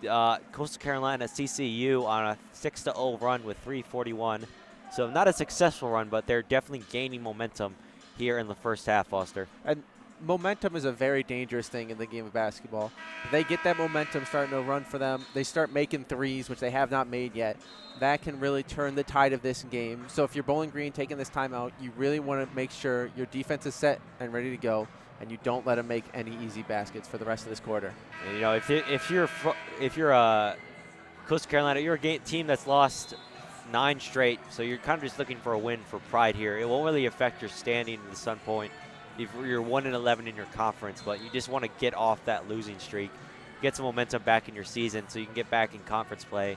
Coastal Carolina CCU on a 6-0 run with 3:41. So not a successful run, but they're definitely gaining momentum here in the first half, Foster. And momentum is a very dangerous thing in the game of basketball. If they get that momentum starting to run for them, they start making threes, which they have not made yet. That can really turn the tide of this game. So if you're Bowling Green taking this timeout, you really want to make sure your defense is set and ready to go, and you don't let them make any easy baskets for the rest of this quarter. And, you know, if you're Coastal Carolina, you're a team that's lost 9 straight, so you're kind of just looking for a win for pride here. It won't really affect your standing in the Sun Point if you're 1-11 in your conference, but you just want to get off that losing streak, get some momentum back in your season so you can get back in conference play.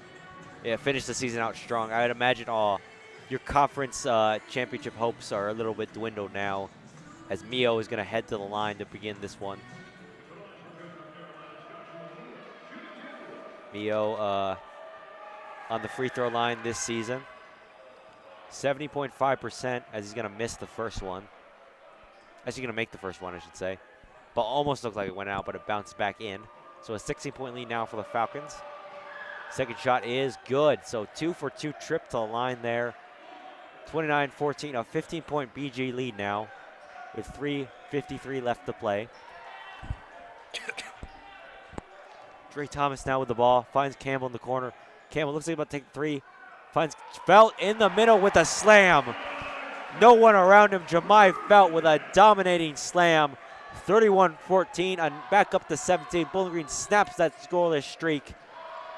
Yeah, finish the season out strong. I would imagine your conference championship hopes are a little bit dwindled now, as Mio is going to head to the line to begin this one. Mio on the free throw line this season. 70.5% as he's going to miss the first one. As he's going to make the first one, I should say. But almost looked like it went out, but it bounced back in. So a 16-point lead now for the Falcons. Second shot is good. So 2 for 2 trip to the line there. 29-14, a 15-point BG lead now with 3:53 left to play. Dre Thomas now with the ball, finds Campbell in the corner. Campbell looks like he's about to take 3, finds Felt in the middle with a slam. No one around him. Jemai Felt with a dominating slam. 31-14 and back up to 17. Bowling Green snaps that scoreless streak.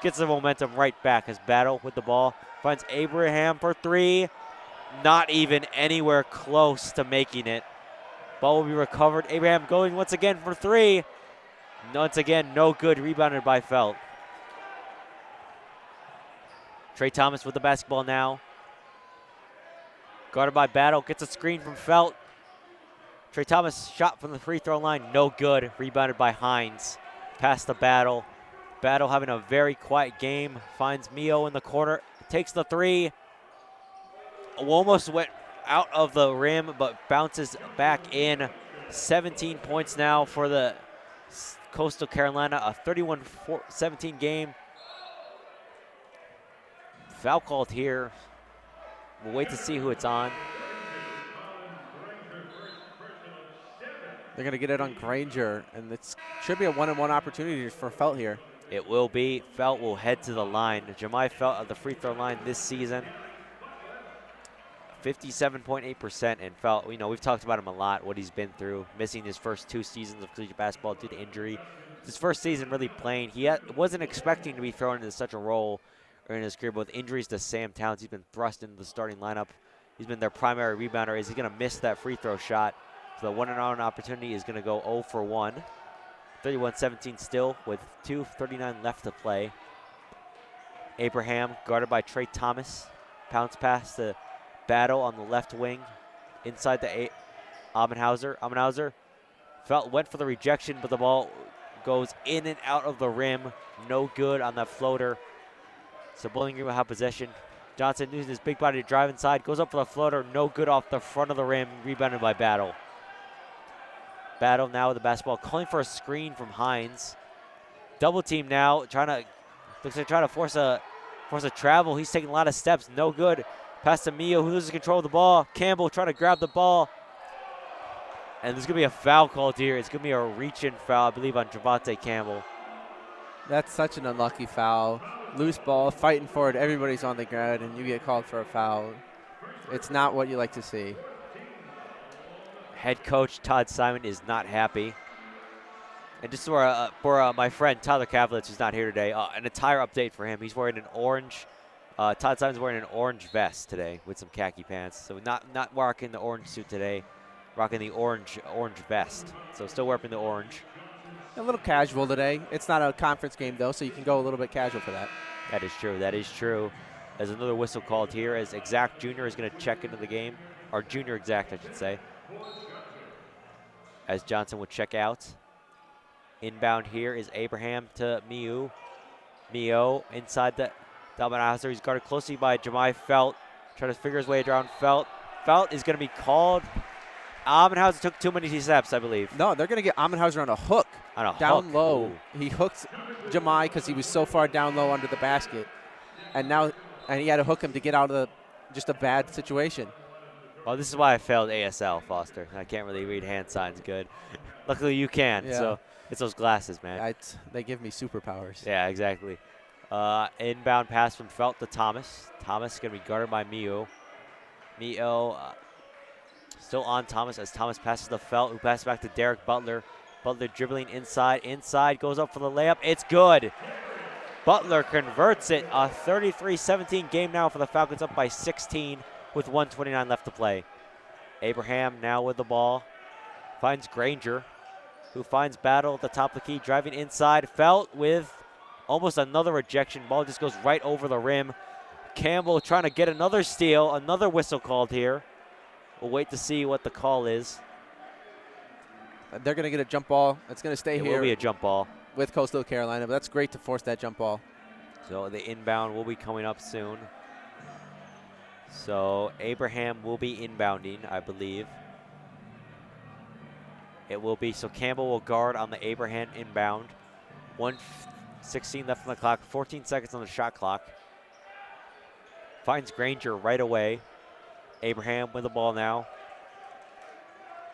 Gets the momentum right back as Battle with the ball. Finds Abraham for 3. Not even anywhere close to making it. Ball will be recovered. Abraham going once again for 3. Once again, no good. Rebounded by Felt. Trey Thomas with the basketball now. Guarded by Battle. Gets a screen from Felt. Trey Thomas shot from the free throw line. No good. Rebounded by Hines. Past the Battle. Battle having a very quiet game. Finds Mio in the corner. Takes the 3. Almost went out of the rim, but bounces back in. 17 points now for the Coastal Carolina. A 31-17 game. Foul called here. We'll wait to see who it's on. They're going to get it on Granger, and it should be a 1-on-1 opportunity for Felt here. It will be. Felt will head to the line. Jemai Felt at the free throw line this season. 57.8%, and felt, we've talked about him a lot, what he's been through, missing his first 2 seasons of collegiate basketball due to injury. His first season really playing. He wasn't expecting to be thrown into such a role in his career, but with injuries to Sam Towns, he's been thrust into the starting lineup. He's been their primary rebounder. Is he going to miss that free throw shot? So the 1-and-out opportunity is going to go 0 for 1. 31-17 still with 2:39 left to play. Abraham guarded by Trey Thomas. Pounce pass to Battle on the left wing. Inside the Amenhauser. Amenhauser went for the rejection, but the ball goes in and out of the rim. No good on that floater. So Bowling Green will have possession. Johnson using his big body to drive inside. Goes up for the floater. No good off the front of the rim. Rebounded by Battle. Battle now with the basketball. Calling for a screen from Hines. Double team now. Looks like trying to force a travel. He's taking a lot of steps. No good. Pass to Mio, who loses control of the ball. Campbell trying to grab the ball. And there's going to be a foul called here. It's going to be a reach-in foul, I believe, on Javante Campbell. That's such an unlucky foul. Loose ball, fighting for it. Everybody's on the ground, and you get called for a foul. It's not what you like to see. Head coach Todd Simon is not happy. And just for my friend Tyler Kavlitz, who's not here today, an attire update for him. He's wearing an orange. Todd Simon's wearing an orange vest today with some khaki pants. So not rocking the orange suit today, rocking the orange vest. So still wearing the orange. A little casual today. It's not a conference game, though, so you can go a little bit casual for that. That is true. That is true. There's another whistle called here as Exact Jr. is going to check into the game. Or Junior Exact, I should say. As Johnson would check out. Inbound here is Abraham to Miu. Mio inside the Amenhauser. He's guarded closely by Jemai Felt. Trying to figure his way around Felt. Felt is going to be called. Amenhauser took too many steps, I believe. No, they're going to get Amenhauser on a hook. Down low. Ooh. He hooked Jemai because he was so far down low under the basket. And he had to hook him to get out of just a bad situation. Well, this is why I failed ASL, Foster. I can't really read hand signs good. Luckily, you can. Yeah. So it's those glasses, man. They give me superpowers. Yeah, exactly. Inbound pass from Felt to Thomas. Thomas is going to be guarded by Mio. Mio still on Thomas as Thomas passes to Felt, who passes back to Derek Butler. Butler dribbling inside, goes up for the layup. It's good. Butler converts it. A 33-17 game now for the Falcons, up by 16 with 1:29 left to play. Abraham now with the ball. Finds Granger, who finds Battle at the top of the key, driving inside. Felt with almost another rejection. Ball just goes right over the rim. Campbell trying to get another steal. Another whistle called here. We'll wait to see what the call is. They're going to get a jump ball. It's going to stay here. It will be a jump ball. With Coastal Carolina, but that's great to force that jump ball. So the inbound will be coming up soon. So Abraham will be inbounding, I believe. It will be, so Campbell will guard on the Abraham inbound. 1:16 left on the clock, 14 seconds on the shot clock. Finds Granger right away. Abraham with the ball now.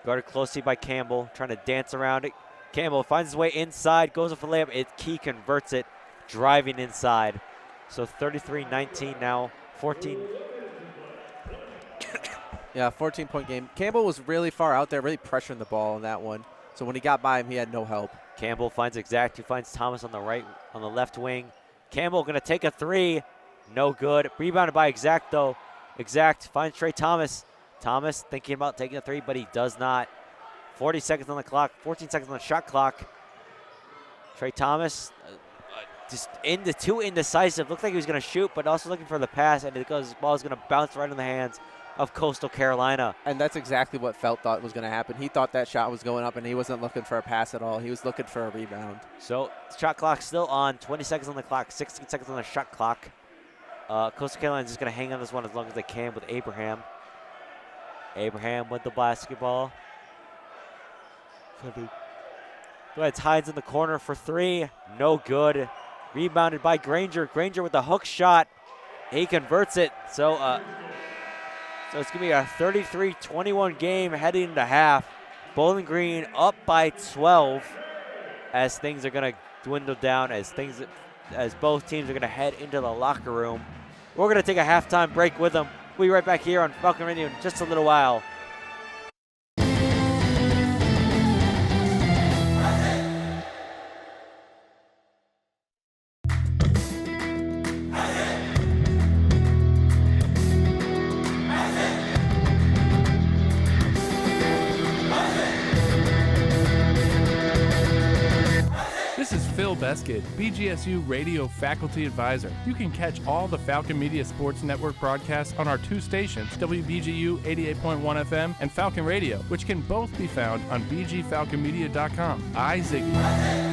Guarded closely by Campbell, trying to dance around it. Campbell finds his way inside, goes up for the layup. Key converts it, driving inside. So 33-19 now, 14. Yeah, 14-point game. Campbell was really far out there, really pressuring the ball on that one. So when he got by him, he had no help. Campbell finds Exact, who finds Thomas on the left wing. Campbell going to take a three. No good. Rebounded by Exact, though. Exact finds Trey Thomas. Thomas thinking about taking a three, but he does not. 40 seconds on the clock, 14 seconds on the shot clock. Trey Thomas just too indecisive. Looked like he was going to shoot, but also looking for the pass, and the ball is going to bounce right in the hands of Coastal Carolina. And that's exactly what Felt thought was going to happen. He thought that shot was going up, and he wasn't looking for a pass at all. He was looking for a rebound. So shot clock still on, 20 seconds on the clock, 16 seconds on the shot clock. Coastal Carolina is just going to hang on this one as long as they can with Abraham. Abraham with the basketball. It's Hines in the corner for three. No good. Rebounded by Granger. Granger with the hook shot. He converts it. So it's going to be a 33-21 game heading into half. Bowling Green up by 12 as things are going to dwindle down, as both teams are going to head into the locker room. We're going to take a halftime break with them. We'll be right back here on Falcon Radio in just a little while. This is Phil Beskid, BGSU Radio Faculty Advisor. You can catch all the Falcon Media Sports Network broadcasts on our two stations, WBGU 88.1 FM and Falcon Radio, which can both be found on bgfalconmedia.com. Ziggy.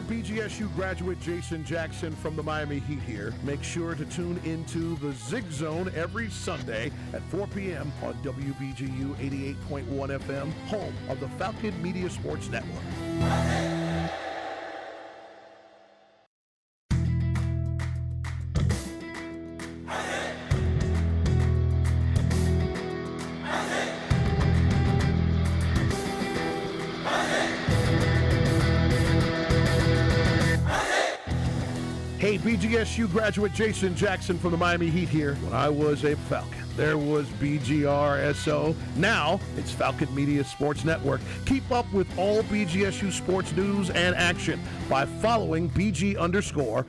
BGSU graduate Jason Jackson from the Miami Heat here. Make sure to tune into the Zig Zone every Sunday at 4 p.m. on WBGU 88.1 FM, home of the Falcon Media Sports Network. Hey, BGSU graduate Jason Jackson from the Miami Heat here. When I was a Falcon, there was BGRSO. Now, it's Falcon Media Sports Network. Keep up with all BGSU sports news and action by following BG_FMSN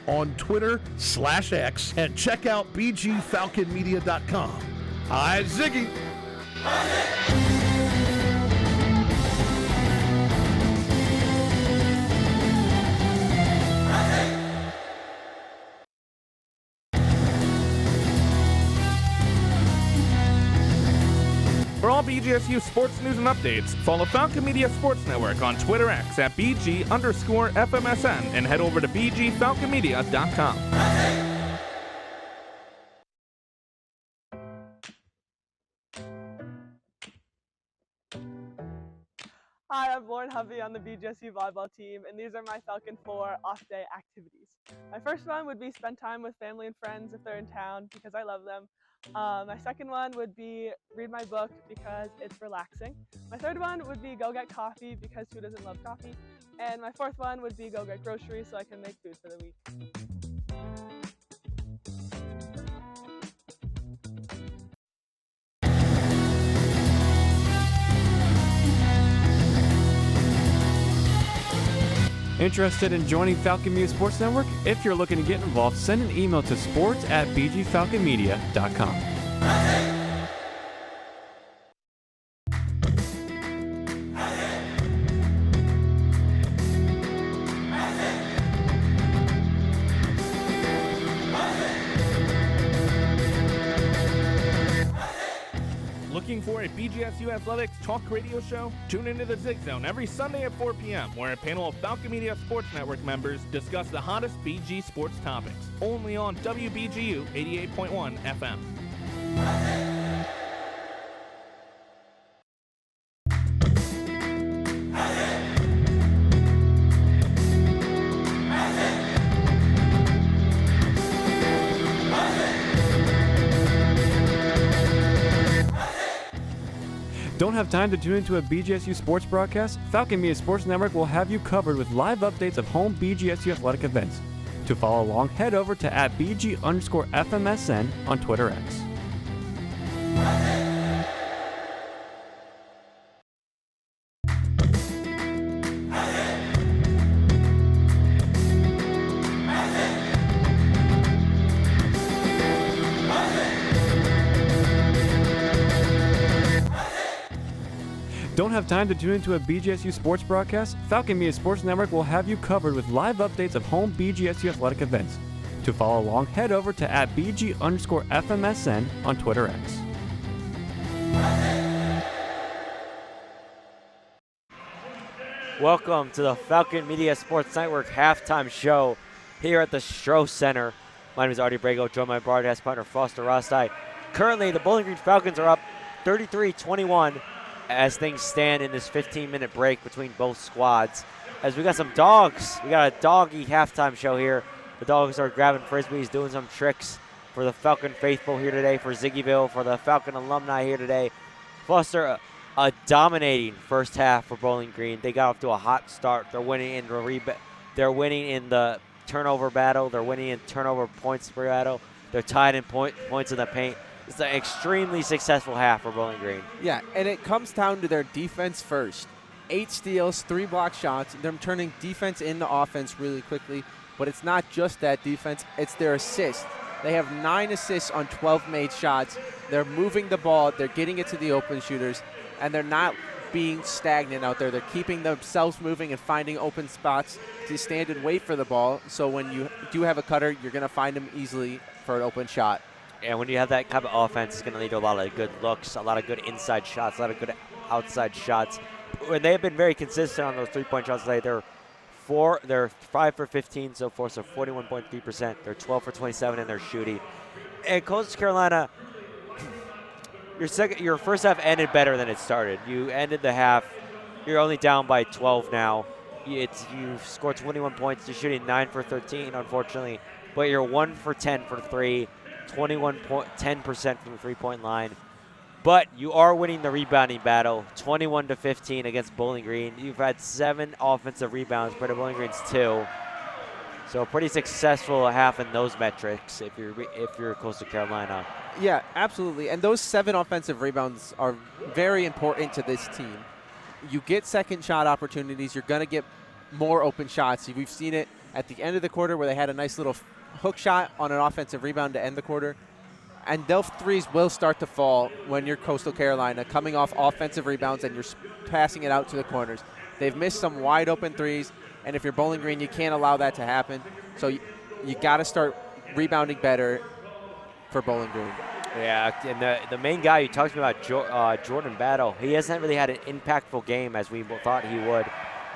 on Twitter/X and check out BGFalconmedia.com. Hi, Ziggy. For all BGSU sports news and updates, follow Falcon Media Sports Network on Twitter X at BG_FMSN and head over to BGFalconmedia.com. Hi, I'm Lauren Hovey on the BGSU volleyball team, and these are my Falcon 4 off-day activities. My first one would be spend time with family and friends if they're in town, because I love them. My second one would be read my book because it's relaxing. My third one would be go get coffee because who doesn't love coffee? And my fourth one would be go get groceries so I can make food for the week. Interested in joining Falcon Media Sports Network? If you're looking to get involved, send an email to sports@bgfalconmedia.com. Looking for a BGSU Athletics talk radio show? Tune into the Zig Zone every Sunday at 4 p.m., where a panel of Falcon Media Sports Network members discuss the hottest BG sports topics, only on WBGU 88.1 FM. Don't have time to tune into a BGSU sports broadcast? Falcon Media Sports Network will have you covered with live updates of home BGSU athletic events. To follow along, head over to @BG_FMSN on Twitter X. Don't have time to tune into a BGSU sports broadcast? Falcon Media Sports Network will have you covered with live updates of home BGSU athletic events. To follow along, head over to @BG_FMSN on Twitter X. Welcome to the Falcon Media Sports Network halftime show here at the Stroh Center. My name is Artie Brago, joined by my broadcast partner Foster Rostai. Currently, the Bowling Green Falcons are up 33-21 as things stand in this 15-minute break between both squads. As we got some dogs, we got a doggy halftime show here. The dogs are grabbing frisbees, doing some tricks for the Falcon faithful here today, for Ziggyville, for the Falcon alumni here today. Foster, a dominating first half for Bowling Green. They got off to a hot start. They're winning in the turnover battle. They're winning in turnover points battle. They're tied in points in the paint. It's an extremely successful half for Bowling Green. Yeah, and it comes down to their defense first. 8 steals, 3 block shots. They're turning defense into offense really quickly. But it's not just that defense, it's their assists. They have 9 assists on 12 made shots. They're moving the ball, they're getting it to the open shooters, and they're not being stagnant out there. They're keeping themselves moving and finding open spots to stand and wait for the ball. So when you do have a cutter, you're going to find them easily for an open shot. And when you have that type of offense, it's going to lead to a lot of good looks, a lot of good inside shots, a lot of good outside shots. And they have been very consistent on those three-point shots today. They're 5 for 15 so far, so 41.3%. They're 12 for 27 in their shooting. And Coastal Carolina, your first half ended better than it started. You ended the half. You're only down by 12 now. You scored 21 points. You're shooting 9 for 13, unfortunately. But you're 1 for 10 for 3, 10% from the three-point line. But you are winning the rebounding battle, 21-15 against Bowling Green. You've had 7 offensive rebounds, but Bowling Green's 2. So a pretty successful half in those metrics if you're Coastal Carolina. Yeah, absolutely. And those 7 offensive rebounds are very important to this team. You get second shot opportunities, you're going to get more open shots. We've seen it at the end of the quarter where they had a nice little hook shot on an offensive rebound to end the quarter. And those threes will start to fall when you're Coastal Carolina, coming off offensive rebounds and you're passing it out to the corners. They've missed some wide open threes, and if you're Bowling Green, you can't allow that to happen. So you got to start rebounding better for Bowling Green. Yeah, and the main guy you talked to me about, Jordan Battle, he hasn't really had an impactful game as we thought he would.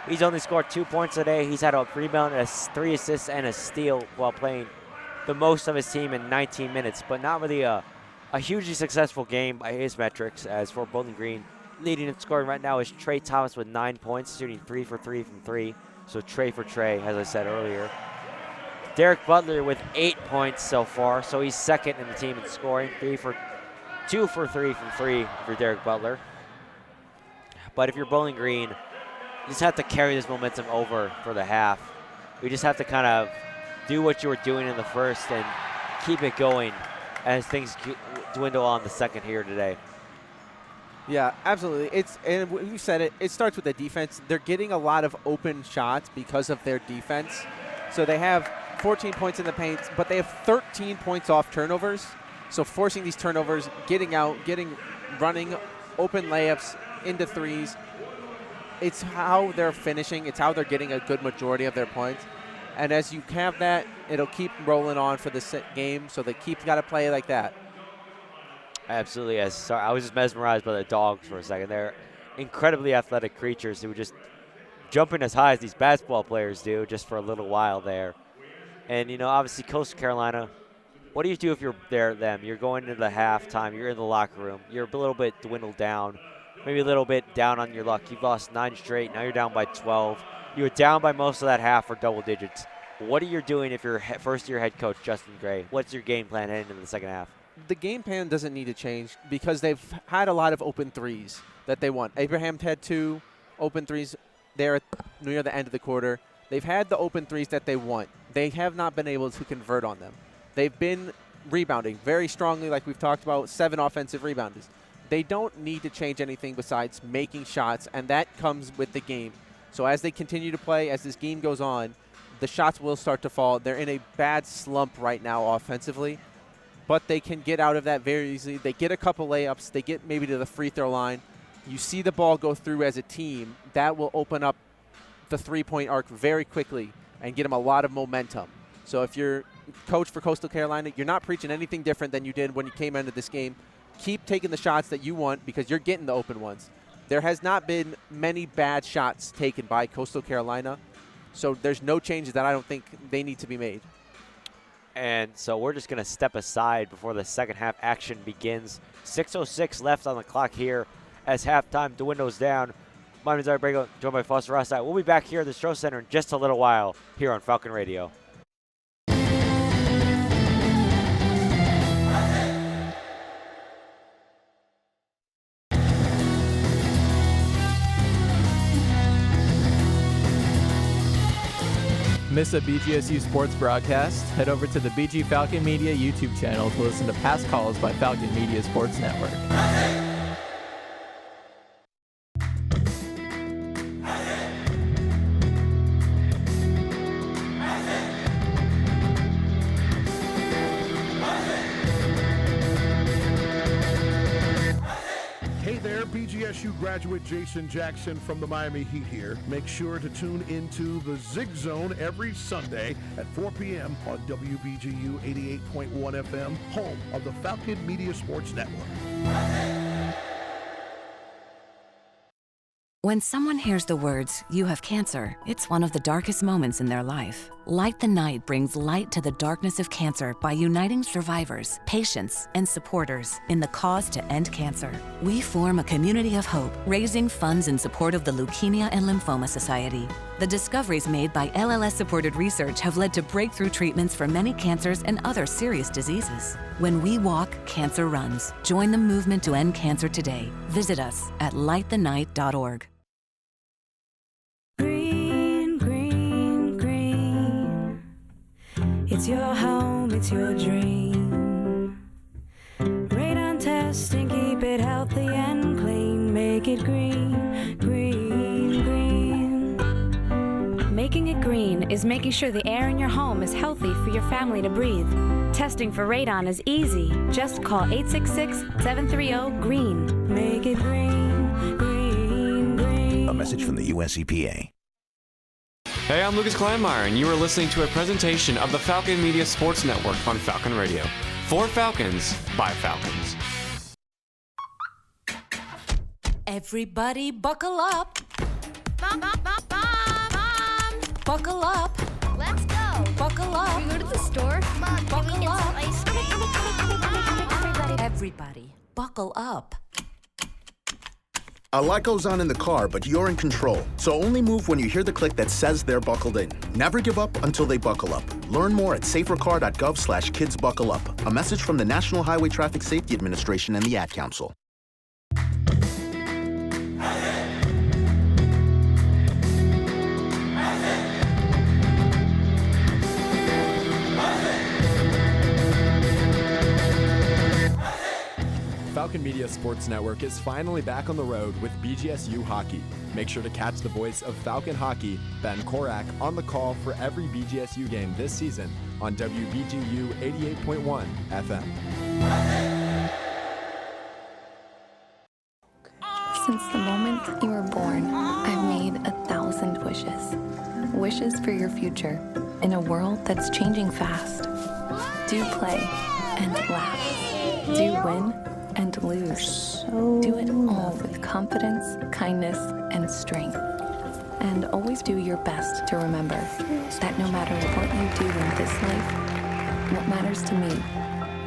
He's only scored 2 points today. He's had a rebound, 3 assists, and a steal while playing the most of his team in 19 minutes, but not really a hugely successful game by his metrics. As for Bowling Green, leading in scoring right now is Trey Thomas with 9 points, shooting 3 for 3 from 3. So Trey for Trey, as I said earlier. Derek Butler with 8 points so far, so he's second in the team in scoring. 2 for 3 from 3 for Derek Butler. But if you're Bowling Green, you just have to carry this momentum over for the half. We just have to kind of do what you were doing in the first and keep it going as things dwindle on the second here today. Yeah, absolutely. And you said it. It starts with the defense. They're getting a lot of open shots because of their defense. So they have 14 points in the paint, but they have 13 points off turnovers. So forcing these turnovers, getting out, running open layups into threes. It's how they're finishing. It's how they're getting a good majority of their points. And as you have that, it'll keep rolling on for the game, so they got to play like that. Absolutely. Yes. I was just mesmerized by the dogs for a second. They're incredibly athletic creatures who just jumping as high as these basketball players do just for a little while there. And, obviously Coastal Carolina, what do you do if you're them? You're going into the halftime. You're in the locker room. You're a little bit dwindled down, maybe a little bit down on your luck. You've lost 9 straight. Now you're down by 12. You were down by most of that half for double digits. What are you doing if you're first-year head coach Justin Gray? What's your game plan heading into the second half? The game plan doesn't need to change because they've had a lot of open threes that they want. Abraham had 2 open threes there near the end of the quarter. They've had the open threes that they want. They have not been able to convert on them. They've been rebounding very strongly, like we've talked about, 7 offensive rebounders. They don't need to change anything besides making shots, and that comes with the game. So as they continue to play, as this game goes on, the shots will start to fall. They're in a bad slump right now offensively, but they can get out of that very easily. They get a couple layups. They get maybe to the free throw line. You see the ball go through as a team. That will open up the three-point arc very quickly and get them a lot of momentum. So if you're coach for Coastal Carolina, you're not preaching anything different than you did when you came into this game. Keep taking the shots that you want because you're getting the open ones. There has not been many bad shots taken by Coastal Carolina, so there's no changes that I don't think they need to be made. And so we're just going to step aside before the second half action begins. 6:06 left on the clock here as halftime dwindles down. My name is Eric Brago, joined by Foster Rossite. We'll be back here at the Stroh Center in just a little while here on Falcon Radio. Miss a BGSU sports broadcast? Head over to the BG Falcon Media YouTube channel to listen to past calls by Falcon Media Sports Network. Hey there, BGSU graduate Jason Jackson from the Miami Heat here. Make sure to tune into the Zig Zone every Sunday at 4 p.m. on WBGU 88.1 FM, home of the Falcon Media Sports Network. When someone hears the words, "you have cancer," it's one of the darkest moments in their life. Light the Night brings light to the darkness of cancer by uniting survivors, patients, and supporters in the cause to end cancer. We form a community of hope, raising funds in support of the Leukemia and Lymphoma Society. The discoveries made by LLS-supported research have led to breakthrough treatments for many cancers and other serious diseases. When we walk, cancer runs. Join the movement to end cancer today. Visit us at lightthenight.org. Green, green, green. It's your home, it's your dream. Radon test and keep it healthy and clean. Make it green, green, green. Making it green is making sure the air in your home is healthy for your family to breathe. Testing for radon is easy. Just call 866-730-GREEN. Make it green, green, green. A message from the US EPA. Hey, I'm Lucas Kleinmeyer, and you are listening to a presentation of the Falcon Media Sports Network on Falcon Radio. For Falcons, by Falcons. Everybody buckle up. Buckle up. Let's go. Buckle up. Can we go to the store? Mom, can we get some ice cream? Everybody, buckle up. A lot goes on in the car, but you're in control. So only move when you hear the click that says they're buckled in. Never give up until they buckle up. Learn more at safercar.gov/kidsbuckleup. A message from the National Highway Traffic Safety Administration and the Ad Council. Falcon Media Sports Network is finally back on the road with BGSU hockey. Make sure to catch the voice of Falcon Hockey, Ben Korak, on the call for every BGSU game this season on WBGU 88.1 FM. Since the moment you were born, I've made 1,000 wishes. Wishes for your future in a world that's changing fast. Do play and laugh. Do win and lose. Do it all with confidence, kindness, and strength. And always do your best to remember that no matter what you do in this life, what matters to me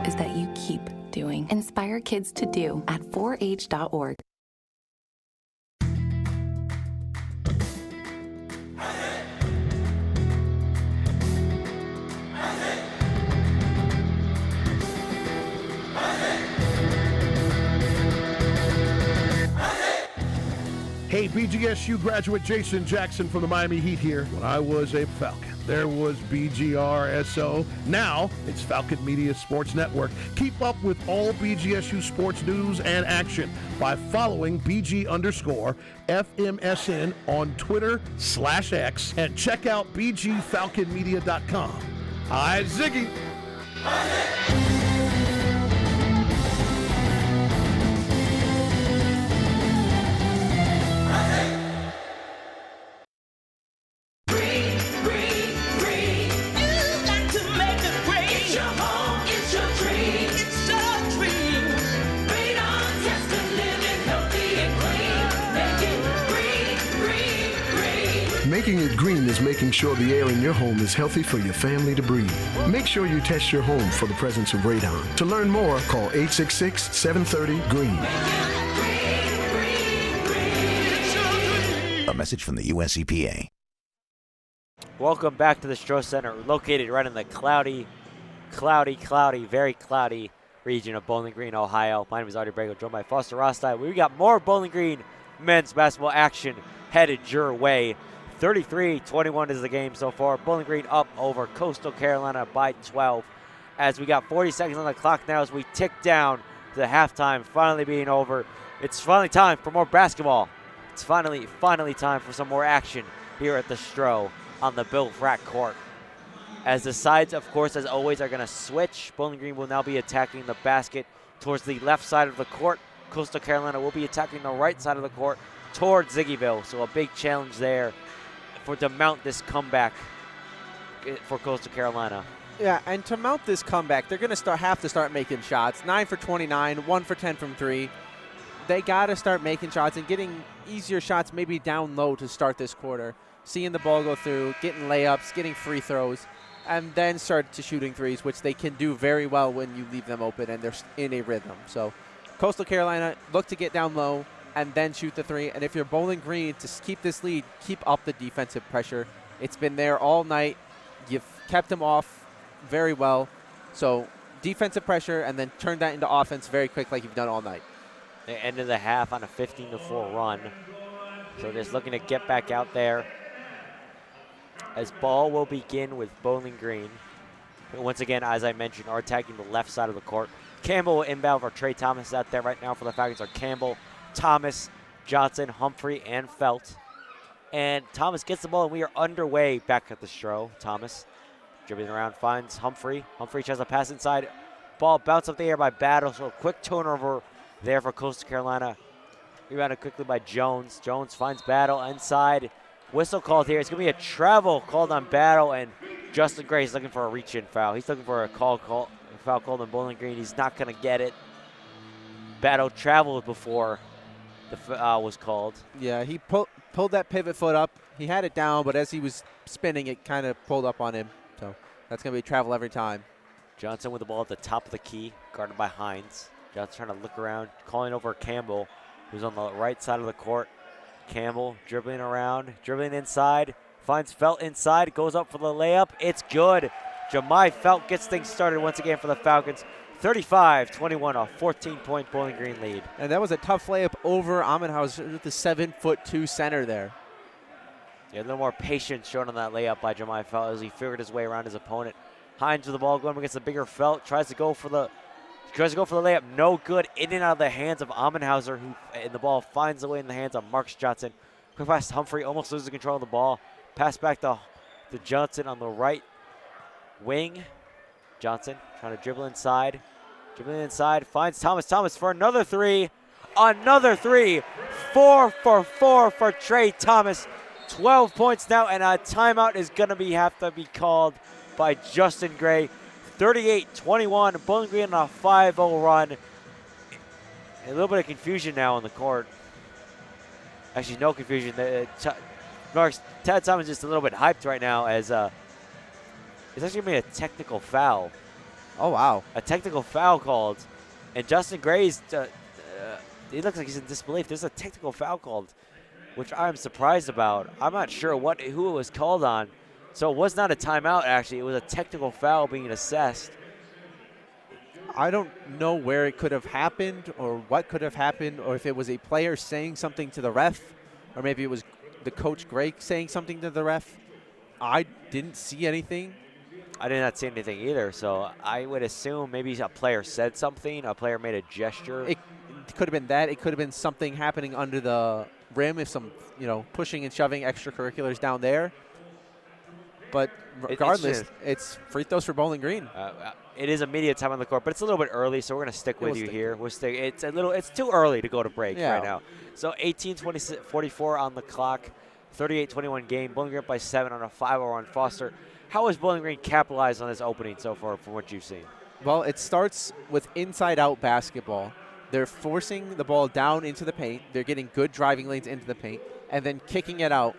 is that you keep doing. Inspire kids to do at 4h.org. Hey, BGSU graduate Jason Jackson from the Miami Heat here. When I was a Falcon, there was BGRSO. Now it's Falcon Media Sports Network. Keep up with all BGSU sports news and action by following BG_FMSN on Twitter/X and check out BGFalconMedia.com. Hi, Ziggy. Making it green is making sure the air in your home is healthy for your family to breathe. Make sure you test your home for the presence of radon. To learn more, call 866-730-GREEN. A message from the US EPA. Welcome back to the Stroh Center, located right in the cloudy, very cloudy region of Bowling Green, Ohio. My name is Artie Brago, joined by Foster Rostai. We got more Bowling Green men's basketball action headed your way 33-21 is the game so far. Bowling Green up over Coastal Carolina by 12. As we got 40 seconds on the clock now as we tick down to the halftime finally being over. It's finally time for more basketball. It's finally time for some more action here at the Stro on the Bill Frack court. As the sides, of course, as always, are going to switch. Bowling Green will now be attacking the basket towards the left side of the court. Coastal Carolina will be attacking the right side of the court towards Ziggyville. So a big challenge there to mount this comeback for Coastal Carolina. Yeah, and to mount this comeback, they're going to have to start making shots. 9 for 29, 1 for 10 from 3. They got to start making shots and getting easier shots maybe down low to start this quarter. Seeing the ball go through, getting layups, getting free throws, and then start to shooting threes, which they can do very well when you leave them open and they're in a rhythm. So Coastal Carolina, look to get down low and then shoot the three. And if you're Bowling Green, to keep this lead, keep up the defensive pressure. It's been there all night. You've kept them off very well. So defensive pressure and then turn that into offense very quick like you've done all night. They ended the half on a 15-4 run. So just looking to get back out there. As ball will begin with Bowling Green. And once again, as I mentioned, are attacking the left side of the court. Campbell will inbound for Trey Thomas out there right now for the Falcons are Campbell, Thomas, Johnson, Humphrey, and Felt. And Thomas gets the ball, and we are underway back at the Stro. Thomas dribbling around, finds Humphrey. Humphrey tries to pass inside. Ball bounced up the air by Battle, so a quick turnover there for Coastal Carolina. Rebounded quickly by Jones. Jones finds Battle inside. Whistle called here. It's going to be a travel called on Battle, and Justin Gray is looking for a reach-in foul. He's looking for a foul called on Bowling Green. He's not going to get it. Battle traveled before the foul was called. Yeah, he pulled that pivot foot up. He had it down, but as he was spinning, it kind of pulled up on him. So that's going to be travel every time. Johnson with the ball at the top of the key, guarded by Hines. Johnson trying to look around, calling over Campbell, who's on the right side of the court. Campbell dribbling around, dribbling inside, finds Felt inside, goes up for the layup. It's good. Jemai Felt gets things started once again for the Falcons. 35-21, a 14-point Bowling Green lead. And that was a tough layup over Amenhauser with the 7'2" center there. Yeah, a little more patience shown on that layup by Jemai Felt as he figured his way around his opponent. Hines with the ball going against the bigger Felt, tries to go for the layup, no good. In and out of the hands of Amenhauser, and the ball finds the way in the hands of Marks Johnson. Quick pass to Humphrey, almost loses control of the ball. Pass back to Johnson on the right wing. Johnson trying to dribble inside, finds Thomas. Thomas for another three. 4 for 4 for Trey Thomas. 12 points now, and a timeout is going to have to be called by Justin Gray. 38-21, Bowling Green on a 5-0 run. A little bit of confusion now on the court. Actually, no confusion. Ted Thomas just a little bit hyped right now as it's actually going to be a technical foul. Oh, wow. A technical foul called. And Justin Gray's, he looks like he's in disbelief. There's a technical foul called, which I'm surprised about. I'm not sure who it was called on. So it was not a timeout, actually. It was a technical foul being assessed. I don't know where it could have happened or what could have happened, or if it was a player saying something to the ref, or maybe it was the coach Greg saying something to the ref. I didn't see anything. I did not see anything either, so I would assume maybe a player said something, a player made a gesture. It could have been that. It could have been something happening under the rim, if some, pushing and shoving extracurriculars down there. But regardless, it's free throws for Bowling Green. It is immediate time on the court, but it's a little bit early, so we're going to stick with you here. It's too early to go to break right now. So 18-44 on the clock, 38-21 game. Bowling Green up by 7 on a 5-0 run. Foster, how has Bowling Green capitalized on this opening so far from what you've seen? Well, it starts with inside-out basketball. They're forcing the ball down into the paint. They're getting good driving lanes into the paint, and then kicking it out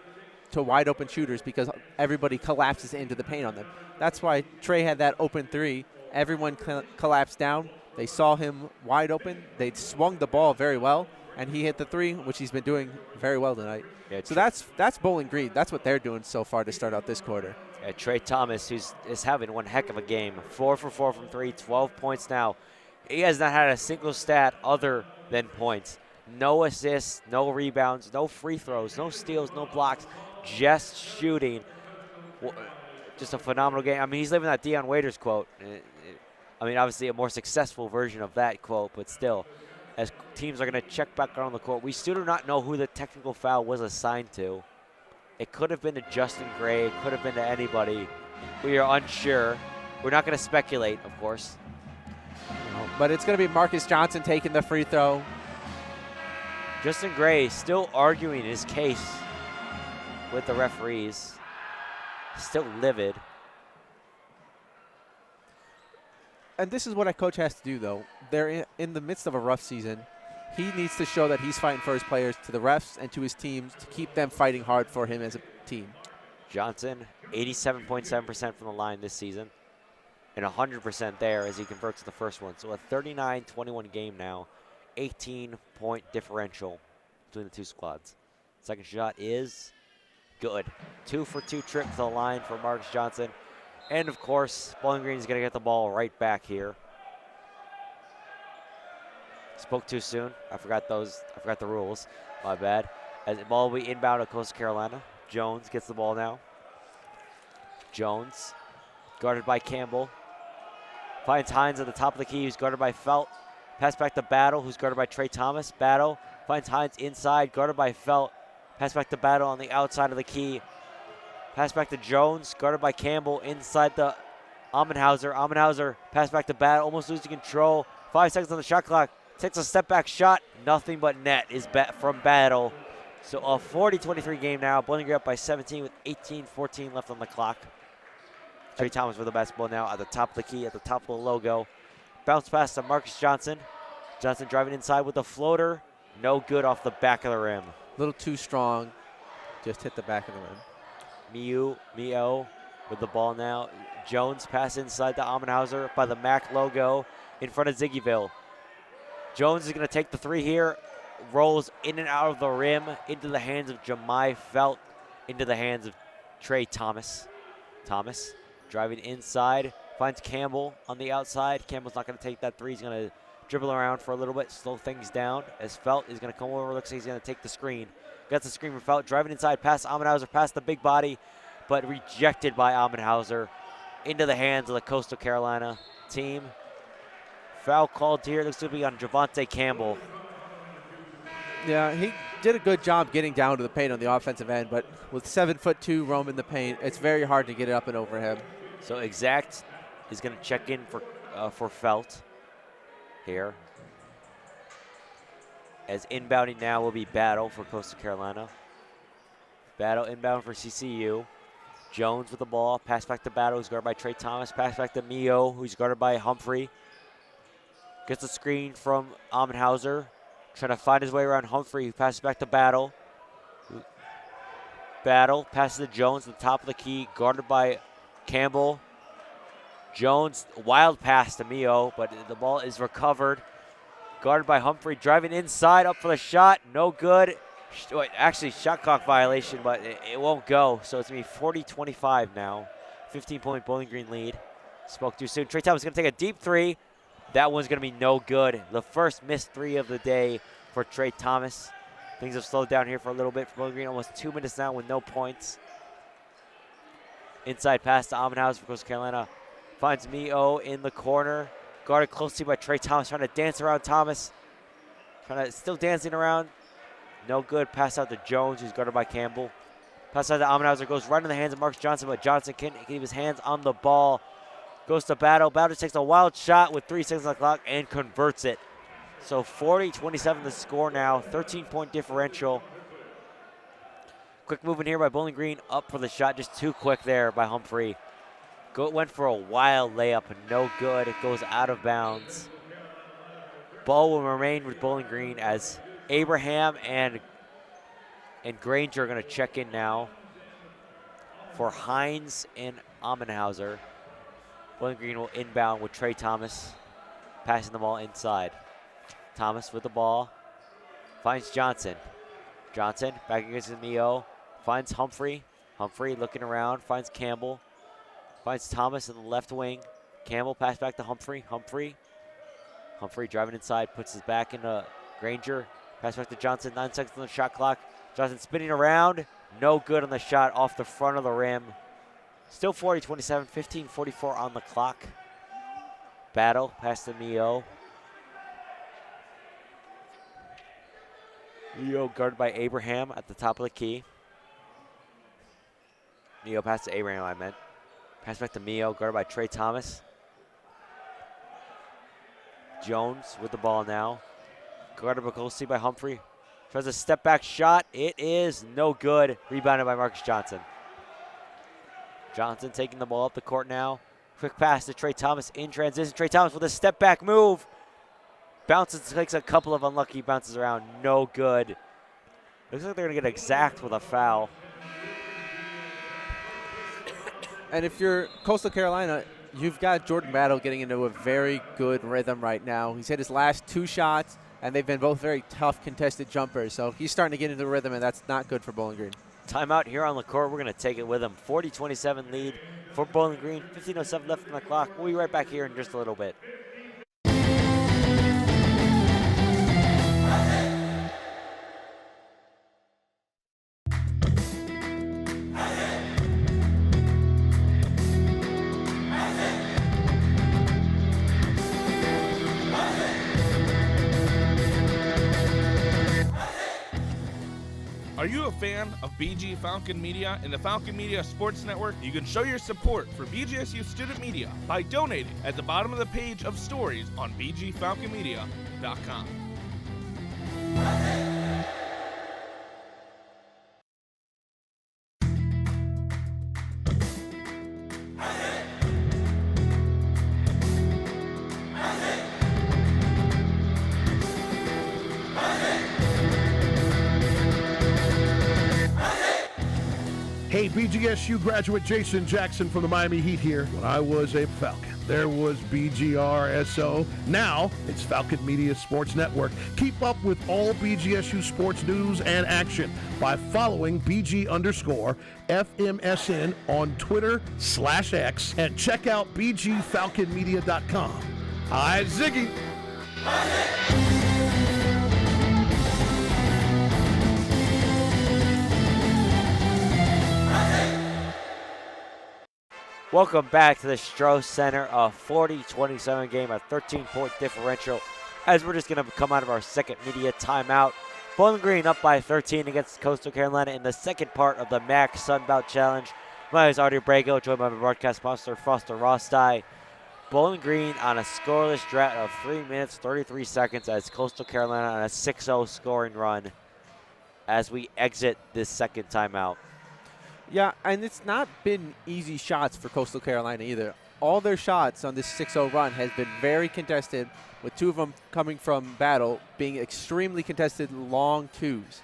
to wide open shooters because everybody collapses into the paint on them. That's why Trey had that open three. Everyone collapsed down. They saw him wide open. They swung the ball very well, and he hit the three, which he's been doing very well tonight. Yeah, so that's Bowling Green. That's what they're doing so far to start out this quarter. Yeah, Trey Thomas, is having one heck of a game. 4 for 4 from 3, 12 points now. He has not had a single stat other than points. No assists, no rebounds, no free throws, no steals, no blocks. just shooting. Just a phenomenal game. I mean, he's living that Deion Waiters quote. I mean, obviously a more successful version of that quote, but still, as teams are going to check back on the court, we still do not know who the technical foul was assigned to. It could have been to Justin Gray. It could have been to anybody. We are unsure. We're not going to speculate, of course. But it's going to be Marcus Johnson taking the free throw. Justin Gray still arguing his case with the referees. Still livid. And this is what a coach has to do, though. They're in the midst of a rough season. He needs to show that he's fighting for his players, to the refs and to his teams, to keep them fighting hard for him as a team. Johnson, 87.7% from the line this season, and 100% there as he converts the first one. So a 39-21 game now, 18-point differential between the two squads. Second shot is good. 2 for 2 trip to the line for Marcus Johnson. And of course, Bowling Green is going to get the ball right back here. Spoke too soon. I forgot the rules. My bad. As the ball will be inbound to Coastal Carolina. Jones gets the ball now. Jones, guarded by Campbell. Finds Hines at the top of the key, who's guarded by Felt. Pass back to Battle, who's guarded by Trey Thomas. Battle finds Hines inside, guarded by Felt. Pass back to Battle on the outside of the key. Pass back to Jones, guarded by Campbell inside the Amenhauser. Amenhauser pass back to Battle, almost losing control. 5 seconds on the shot clock. Takes a step back shot. Nothing but net is from Battle. So a 40-23 game now. Bowling Green up by 17 with 18-14 left on the clock. Trey Thomas with the basketball now at the top of the key, at the top of the logo. Bounce pass to Marcus Johnson. Johnson driving inside with the floater. No good off the back of the rim. A little too strong. Just hit the back of the rim. Mio with the ball now. Jones pass inside to Amenhauser by the MAC logo in front of Ziggyville. Jones is going to take the three here. Rolls in and out of the rim into the hands of Jemai Felt, into the hands of Trey Thomas. Thomas driving inside, finds Campbell on the outside. Campbell's not going to take that three. He's going to dribble around for a little bit, slow things down as Felt is going to come over. Looks like he's going to take the screen. Gets the screen from Felt, driving inside, past Amenhauser, past the big body, but rejected by Amenhauser into the hands of the Coastal Carolina team. Foul called here. Looks to be on Javante Campbell. Yeah, he did a good job getting down to the paint on the offensive end, but with 7'2" roaming the paint, it's very hard to get it up and over him. So Exact is going to check in for Felt here. As inbounding now will be Battle for Coastal Carolina. Battle inbound for CCU. Jones with the ball. Pass back to Battle, who's guarded by Trey Thomas. Pass back to Mio, who's guarded by Humphrey. Gets a screen from Amenhauser. Trying to find his way around Humphrey, who passes back to Battle. Battle passes to Jones at the top of the key, guarded by Campbell. Jones, wild pass to Mio, but the ball is recovered. Guarded by Humphrey, driving inside, up for the shot, no good. Actually, shot clock violation, but it won't go. So it's going to be 40-25 now. 15-point Bowling Green lead. Spoke too soon. Trey Thomas is going to take a deep three. That one's going to be no good. The first missed three of the day for Trey Thomas. Things have slowed down here for a little bit for Bowling Green. Almost 2 minutes now with no points. Inside pass to Amenhauser for Coastal Carolina. Finds Mio in the corner. Guarded closely by Trey Thomas, trying to dance around Thomas. Still dancing around. No good. Pass out to Jones, who's guarded by Campbell. Pass out to Amenhauser, goes right in the hands of Marcus Johnson, but Johnson can't keep his hands on the ball. Goes to Battle. Battle just takes a wild shot with 3 seconds on the clock and converts it. So 40-27 the score now. 13-point differential. Quick movement here by Bowling Green. Up for the shot. Just too quick there by Humphrey. Went for a wild layup and no good. It goes out of bounds. Ball will remain with Bowling Green as Abraham and Granger are going to check in now for Hines and Amenhauser. Bowling Green will inbound with Trey Thomas passing the ball inside. Thomas with the ball. Finds Johnson. Johnson back against Mio. Finds Humphrey. Humphrey looking around. Finds Campbell. Finds Thomas in the left wing. Campbell pass back to Humphrey. Humphrey driving inside. Puts his back into Granger. Pass back to Johnson. 9 seconds on the shot clock. Johnson spinning around. No good on the shot off the front of the rim. Still 40-27, 15:44 on the clock. Battle past to Mio. Mio guarded by Abraham at the top of the key. Mio pass to Abraham, I meant. Pass back to Mio, guarded by Trey Thomas. Jones with the ball now. Guarded closely by Humphrey. Tries a step back shot. It is no good. Rebounded by Marcus Johnson. Johnson taking the ball up the court now. Quick pass to Trey Thomas in transition. Trey Thomas with a step back move. Bounces, takes a couple of unlucky bounces around. No good. Looks like they're going to get exact with a foul. And if you're Coastal Carolina, you've got Jordan Battle getting into a very good rhythm right now. He's hit his last 2 shots, and they've been both very tough contested jumpers. So he's starting to get into the rhythm, and that's not good for Bowling Green. Timeout here on the court. We're going to take it with him. 40-27 lead for Bowling Green. 15:07 left on the clock. We'll be right back here in just a little bit. Are you a fan of BG Falcon Media and the Falcon Media Sports Network? You can show your support for BGSU student media by donating at the bottom of the page of stories on bgfalconmedia.com. Hey, BGSU graduate Jason Jackson from the Miami Heat here. When I was a Falcon, there was BGRSO. Now it's Falcon Media Sports Network. Keep up with all BGSU sports news and action by following BG_FMSN on Twitter/X and check out BGFalconMedia.com. Hi, Ziggy. Welcome back to the Strauss Center, a 40-27 game, a 13-point differential, as we're just going to come out of our second media timeout. Bowling Green up by 13 against Coastal Carolina in the second part of the MAC Sunbelt Challenge. My name is Artie Brago, joined by my broadcast sponsor, Foster Rostai. Bowling Green on a scoreless drought of 3 minutes, 33 seconds as Coastal Carolina on a 6-0 scoring run as we exit this second timeout. Yeah, and it's not been easy shots for Coastal Carolina either. All their shots on this 6-0 run has been very contested, with 2 of them coming from Battle being extremely contested long 2s.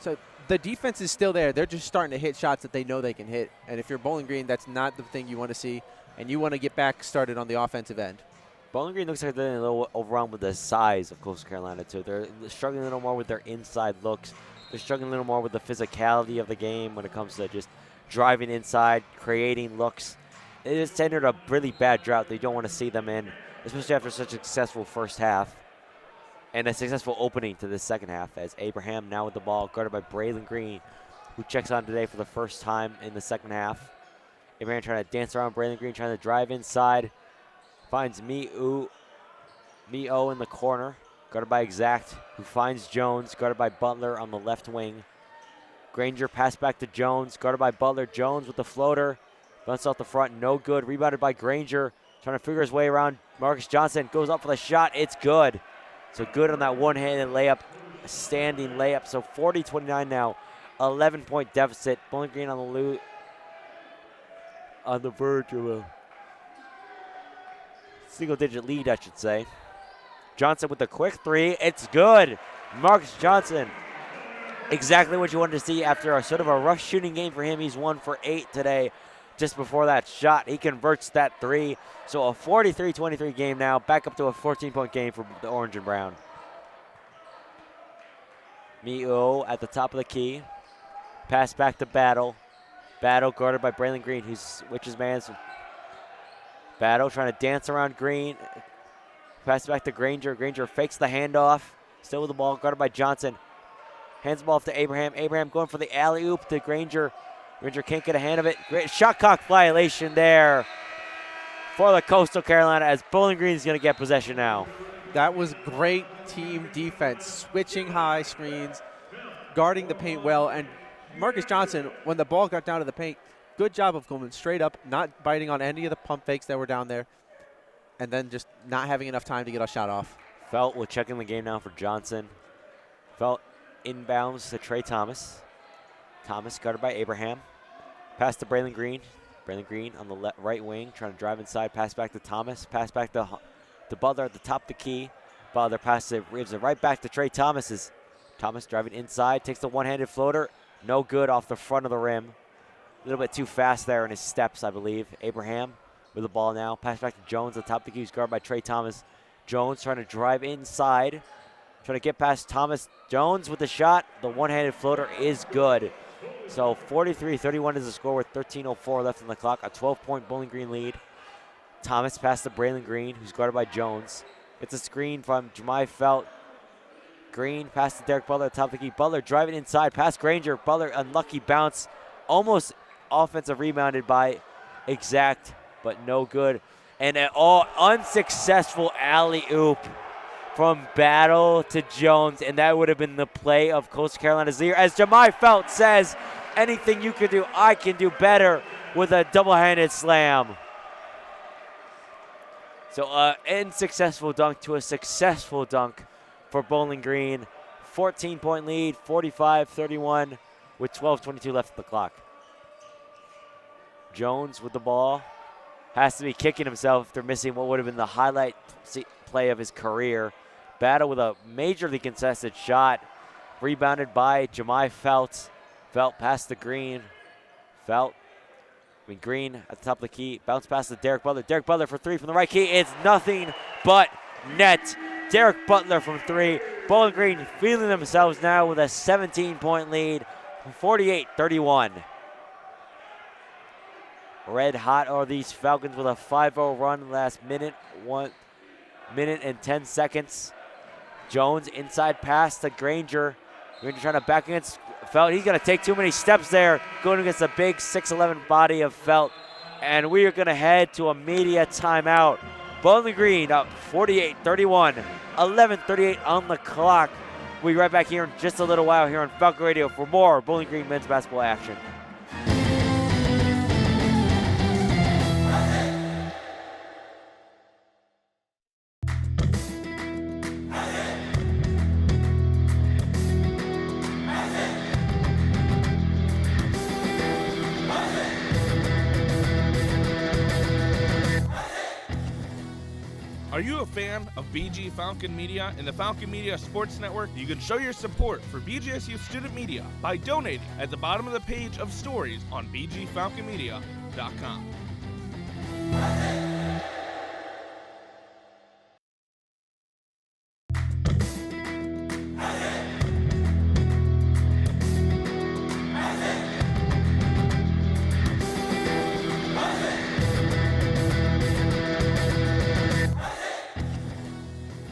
So the defense is still there. They're just starting to hit shots that they know they can hit. And if you're Bowling Green, that's not the thing you want to see, and you want to get back started on the offensive end. Bowling Green looks like they're a little overwhelmed with the size of Coastal Carolina, too. They're struggling a little more with their inside looks. They're struggling a little more with the physicality of the game when it comes to just driving inside, creating looks. It is entered a really bad drought they don't want to see them in, especially after such a successful first half and a successful opening to this second half, as Abraham now with the ball, guarded by Braylon Green, who checks on today for the first time in the second half. Abraham trying to dance around Braylon Green, trying to drive inside. Finds Mio in the corner, guarded by Exact, who finds Jones, guarded by Butler on the left wing. Granger pass back to Jones, guarded by Butler. Jones with the floater. Bounce off the front, no good. Rebounded by Granger. Trying to figure his way around. Marcus Johnson goes up for the shot. It's good. So good on that one-handed layup, standing layup. So 40-29 now. 11-point deficit. Bowling Green on the verge of a single-digit lead, I should say. Johnson with the quick 3. It's good. Marcus Johnson. Exactly what you wanted to see after a sort of a rough shooting game for him. He's 1 for 8 today. Just before that shot, he converts that 3. So a 43-23 game now, back up to a 14-point game for the Orange and Brown. Mio at the top of the key. Pass back to Battle. Battle guarded by Braylon Green, who switches mans. Battle trying to dance around Green. Pass back to Granger. Granger fakes the handoff. Still with the ball, guarded by Johnson. Hands the ball off to Abraham. Abraham going for the alley-oop to Granger. Granger can't get a hand of it. Great shot clock violation there for the Coastal Carolina as Bowling Green is going to get possession now. That was great team defense, switching high screens, guarding the paint well, and Marcus Johnson, when the ball got down to the paint, good job of going straight up, not biting on any of the pump fakes that were down there, and then just not having enough time to get a shot off. Felt will check in the game now for Johnson. Felt inbounds to Trey Thomas. Thomas guarded by Abraham. Pass to Braylon Green. Braylon Green on the right wing, trying to drive inside, pass back to Thomas, pass back to Butler at the top of the key. Butler passes it, gives it right back to Trey Thomas. Thomas driving inside, takes the one-handed floater. No good off the front of the rim. A little bit too fast there in his steps, I believe. Abraham with the ball now. Pass back to Jones at the top of the key. He's guarded by Trey Thomas. Jones trying to drive inside. Trying to get past Thomas. Jones with the shot. The one-handed floater is good. So 43-31 is the score with 13:04 left on the clock. A 12-point Bowling Green lead. Thomas passed to Braylon Green, who's guarded by Jones. Gets a screen from Jemai Felt. Green pass to Derek Butler at the top of the key. Butler driving inside, past Granger. Butler, unlucky bounce. Almost offensive rebounded by Exact, but no good. And an all unsuccessful alley-oop from Battle to Jones, and that would have been the play of Coastal Carolina's year. As Jemai Felt says, anything you can do, I can do better with a double-handed slam. So unsuccessful dunk to a successful dunk for Bowling Green. 14-point lead, 45-31 with 12:22 left on the clock. Jones with the ball. Has to be kicking himself after missing what would have been the highlight play of his career. Battle with a majorly contested shot. Rebounded by Jemai Felt. Felt past the Green. Green at the top of the key. Bounce pass to Derek Butler. Derek Butler for three from the right key. It's nothing but net. Derek Butler from three. Bowling Green feeling themselves now with a 17-point lead. 48-31. Red hot are these Falcons with a 5-0 run last minute. 1 minute and 10 seconds. Jones inside pass to Granger. Granger trying to back against Felt. He's going to take too many steps there, going against the big 6'11" body of Felt. And we are going to head to a media timeout. Bowling Green up 48-31. 11:38 on the clock. We'll be right back here in just a little while here on Falcon Radio for more Bowling Green men's basketball action. Are you a fan of BG Falcon Media and the Falcon Media Sports Network? You can show your support for BGSU student media by donating at the bottom of the page of stories on bgfalconmedia.com.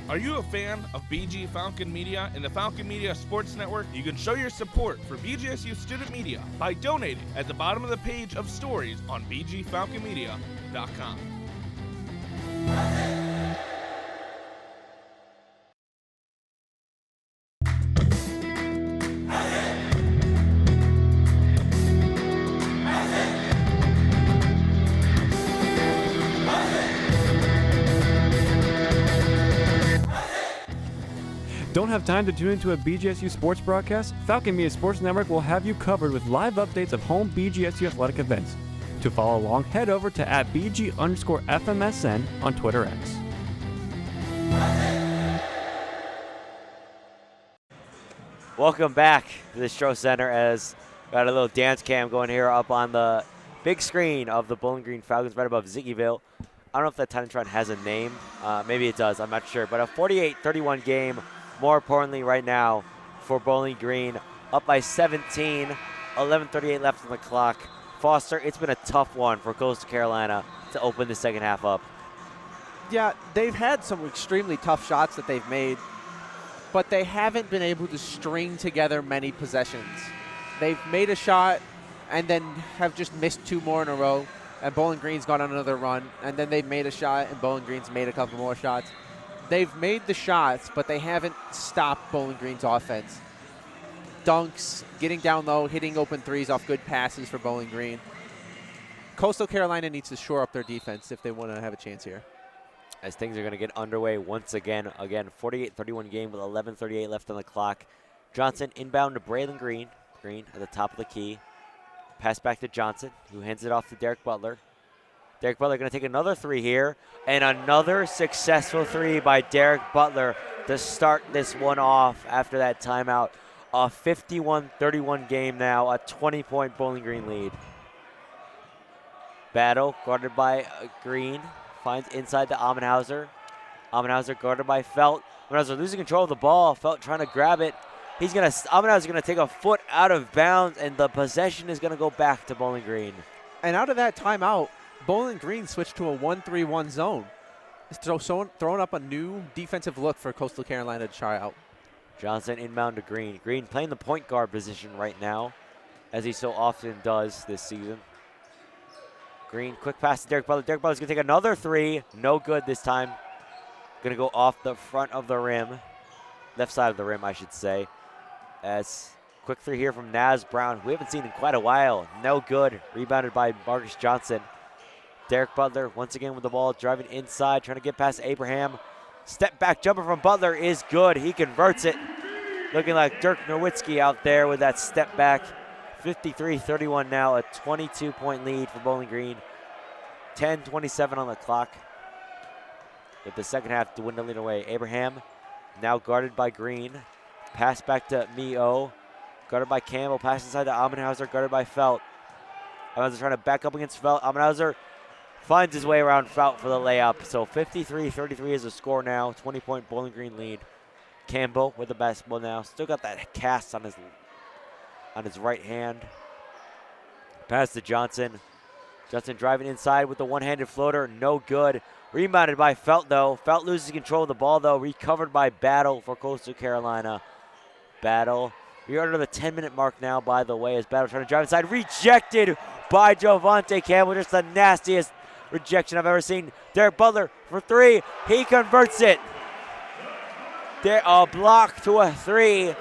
Are you a fan of BG Falcon Media and the Falcon Media Sports Network? You can show your support for BGSU student media by donating at the bottom of the page of stories on bgfalconmedia.com. Don't have time to tune into a BGSU sports broadcast? Falcon Media Sports Network will have you covered with live updates of home BGSU athletic events. To follow along, head over to @BG_FMSN on Twitter X. Welcome back to the Stroh Center as we got a little dance cam going here up on the big screen of the Bowling Green Falcons right above Ziggyville. I don't know if that Titantron has a name. Maybe it does. I'm not sure. But a 48-31 game. More importantly right now for Bowling Green. Up by 17. 11:38 left on the clock. Foster, it's been a tough one for Coastal Carolina to open the second half up. Yeah, they've had some extremely tough shots that they've made. but they haven't been able to string together many possessions. They've made a shot and then have just missed 2 more in a row, and Bowling Green's gone on another run, and then they've made a shot, and Bowling Green's made a couple more shots. They've made the shots, but they haven't stopped Bowling Green's offense. Dunks, getting down low, hitting open threes off good passes for Bowling Green. Coastal Carolina needs to shore up their defense if they want to have a chance here. As things are going to get underway once again. Again, 48-31 game with 11:38 left on the clock. Johnson inbound to Braylon Green. Green at the top of the key. Pass back to Johnson, who hands it off to Derek Butler. Derek Butler going to take another 3 here, and another successful 3 by Derek Butler to start this one off after that timeout. A 51-31 game now, a 20-point Bowling Green lead. Battle guarded by Green, finds inside to Amenhauser. Amenhauser guarded by Felt. Amenhauser losing control of the ball. Felt trying to grab it. Amenhauser going to take a foot out of bounds, and the possession is going to go back to Bowling Green. And out of that timeout, Bowling Green switched to a 1-3-1 zone. Throwing up a new defensive look for Coastal Carolina to try out. Johnson inbound to Green. Green playing the point guard position right now, as he so often does this season. Green, quick pass to Derek Butler. Derek Butler's going to take another 3. No good this time. Going to go off the front of the rim. Left side of the rim, I should say. As quick 3 here from Naz Brown, who we haven't seen in quite a while. No good. Rebounded by Marcus Johnson. Derek Butler once again with the ball, driving inside, trying to get past Abraham. Step back jumper from Butler is good. He converts it. Looking like Dirk Nowitzki out there with that step back. 53-31 now, a 22-point lead for Bowling Green. 10:27 on the clock. With the second half dwindling away. Abraham now guarded by Green. Pass back to Mio. Guarded by Campbell. Pass inside to Amenhauser, guarded by Felt. Amenhauser trying to back up against Felt. Amenhauser finds his way around Felt for the layup. So 53-33 is the score now. 20-point Bowling Green lead. Campbell with the basketball now. Still got that cast on his right hand. Pass to Johnson. Johnson driving inside with the one-handed floater. No good. Rebounded by Felt, though. Felt loses control of the ball, though. Recovered by Battle for Coastal Carolina. Battle. We're under the 10-minute mark now, by the way, as Battle trying to drive inside. Rejected by Javante Campbell. Just the nastiest rejection I've ever seen. Derek Butler for 3. He converts it. A block to a 3.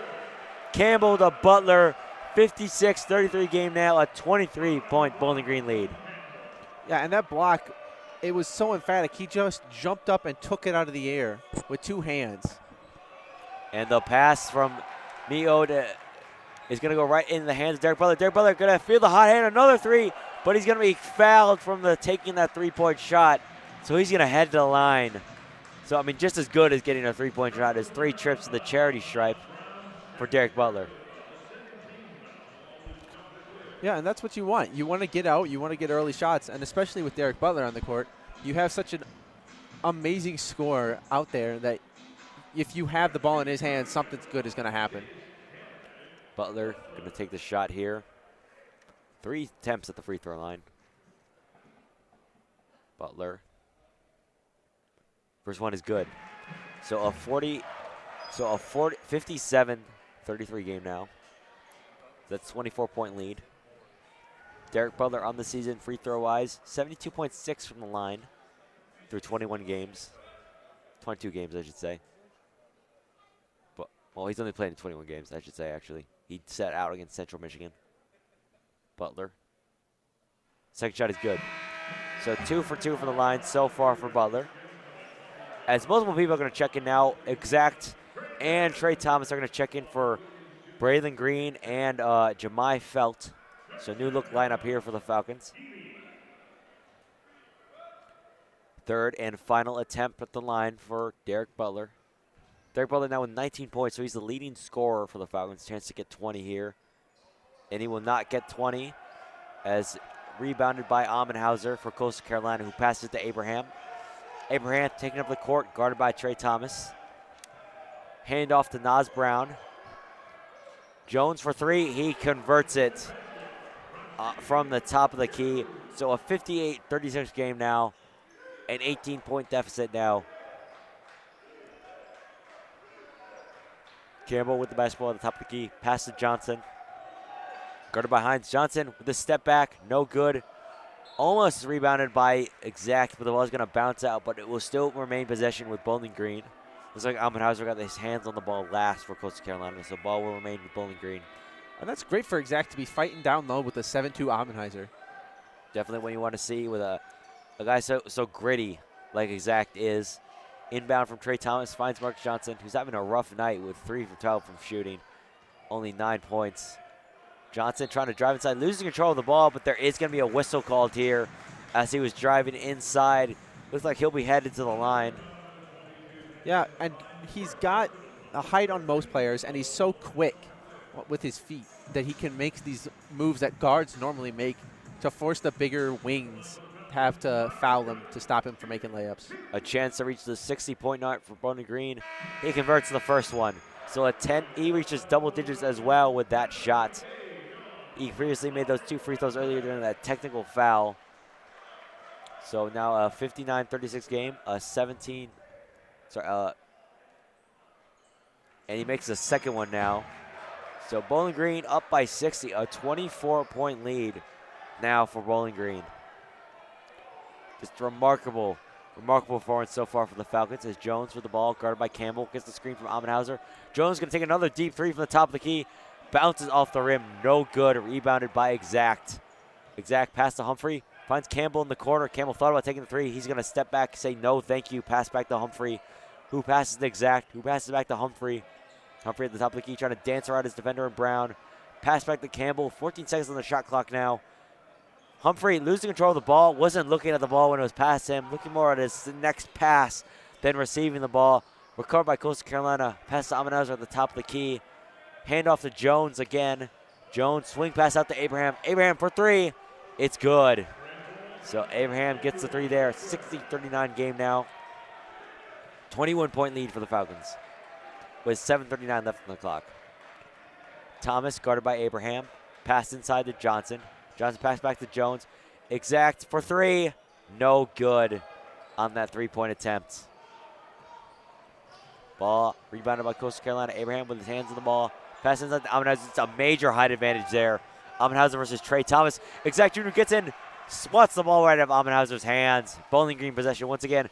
Campbell to Butler. 56-33 game now. A 23-point Bowling Green lead. Yeah, and that block, it was so emphatic. He just jumped up and took it out of the air with 2 hands. And the pass from Mio is going to go right in the hands of Derek Butler. Derek Butler going to feel the hot hand, another 3, but he's going to be fouled from taking that 3-point shot. So he's going to head to the line. So, I mean, just as good as getting a 3-point shot is 3 trips to the charity stripe for Derek Butler. Yeah, and that's what you want. You want to get out. You want to get early shots, and especially with Derek Butler on the court, you have such an amazing scorer out there that if you have the ball in his hands, something good is going to happen. Butler going to take the shot here. 3 attempts at the free throw line. Butler. First one is good. So a 57-33 game now. That's 24-point lead. Derek Butler on the season, free throw wise, 72.6 from the line through 21 games. 22 games, I should say. But, well, he's only played in 21 games, I should say, actually. He sat out against Central Michigan. Butler. Second shot is good. So 2 for 2 from the line so far for Butler. As multiple people are going to check in now, Exact and Trey Thomas are going to check in for Braylon Green and Jemai Felt. So new look lineup here for the Falcons. Third and final attempt at the line for Derek Butler. Derek Butler now with 19 points, so he's the leading scorer for the Falcons. Chance to get 20 here. And he will not get 20 as rebounded by Amenhauser for Coastal Carolina, who passes to Abraham. Abraham taking up the court, guarded by Trey Thomas. Hand off to Naz Brown. Jones for 3, he converts it from the top of the key. So a 58-36 game now, an 18-point deficit now. Campbell with the basketball at the top of the key. Pass to Johnson. Guarded by Hines. Johnson with the step back. No good. Almost rebounded by Exact, but the ball is going to bounce out, but it will still remain possession with Bowling Green. Looks like Amenhauser got his hands on the ball last for Coastal Carolina, so the ball will remain with Bowling Green. And that's great for Exact to be fighting down low with the 7-2 Amenhauser. Definitely what you want to see with a guy so gritty like Exact is. Inbound from Trey Thomas finds Marcus Johnson, who's having a rough night with 3 for 12 from shooting. Only 9 points. Johnson trying to drive inside, losing control of the ball, but there is going to be a whistle called here as he was driving inside. Looks like he'll be headed to the line. Yeah, and he's got a height on most players, and he's so quick with his feet that he can make these moves that guards normally make to force the bigger wings have to foul him to stop him from making layups. A chance to reach the 60-point mark for Bowling Green. He converts the first one. So at 10, he reaches double digits as well with that shot. He previously made those 2 free throws earlier during that technical foul. So now a 59-36 game, and he makes the second one now. So Bowling Green up by 60, a 24-point lead now for Bowling Green. Just remarkable performance so far for the Falcons as Jones with the ball, guarded by Campbell, gets the screen from Amenhauser. Jones going to take another deep 3 from the top of the key. Bounces off the rim, no good, rebounded by Exact. Exact pass to Humphrey, finds Campbell in the corner. Campbell thought about taking the 3. He's going to step back, say no, thank you, pass back to Humphrey, who passes to Exact, who passes back to Humphrey. Humphrey at the top of the key trying to dance around his defender in Brown. Pass back to Campbell, 14 seconds on the shot clock now. Humphrey losing control of the ball, wasn't looking at the ball when it was past him, looking more at his next pass than receiving the ball. Recovered by Coastal Carolina, pass to Amenhauser at the top of the key. Hand off to Jones again. Jones swing pass out to Abraham. Abraham for 3. It's good. So Abraham gets the 3 there. 60-39 game now. 21-point lead for the Falcons with 7:39 left on the clock. Thomas guarded by Abraham. Pass inside to Johnson. Johnson pass back to Jones. Exact for 3. No good on that 3-point attempt. Ball rebounded by Coastal Carolina. Abraham with his hands on the ball. Pass inside to Amenhauser. It's a major height advantage there. Amenhauser versus Trey Thomas. Exact Jr. gets in, swats the ball right out of Amenhauser's hands. Bowling Green possession once again.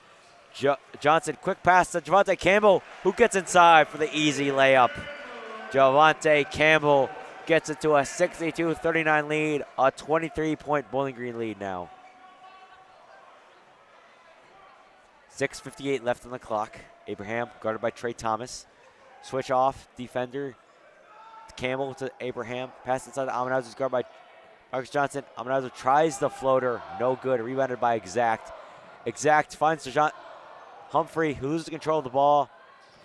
Johnson, quick pass to Javante Campbell, who gets inside for the easy layup. Javante Campbell gets it to a 62-39 lead, a 23-point Bowling Green lead now. 6:58 left on the clock. Abraham guarded by Trey Thomas. Switch off, defender. Campbell to Abraham. Pass inside to Amenhauser's guarded by Marcus Johnson. Amenhauser tries the floater. No good. Rebounded by Exact. Exact finds DeJounte Humphrey, who loses control of the ball.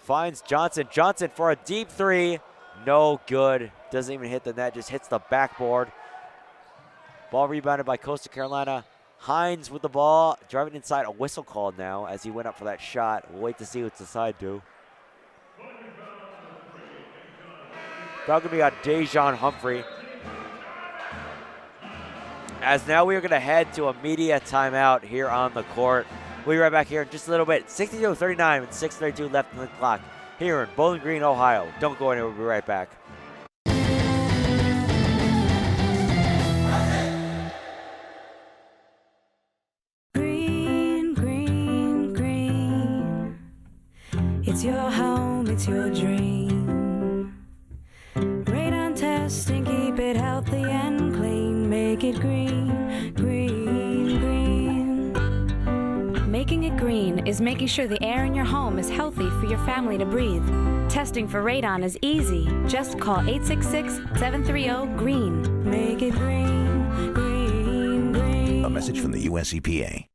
Finds Johnson. Johnson for a deep 3. No good. Doesn't even hit the net. Just hits the backboard. Ball rebounded by Coastal Carolina. Hines with the ball. Driving inside. A whistle called now as he went up for that shot. We'll wait to see what the side do. Falcon got Dejon Humphrey. As now we are going to head to a media timeout here on the court. We'll be right back here in just a little bit. 62-39 with 6:32 left on the clock here in Bowling Green, Ohio. Don't go anywhere. We'll be right back. Green, green, green. It's your home, it's your dream. Radon testing, keep it healthy and clean. Make it green, green, green. Making it green is making sure the air in your home is healthy for your family to breathe. Testing for radon is easy. Just call 866-730-GREEN. Make it green, green, green. A message from the U.S. EPA.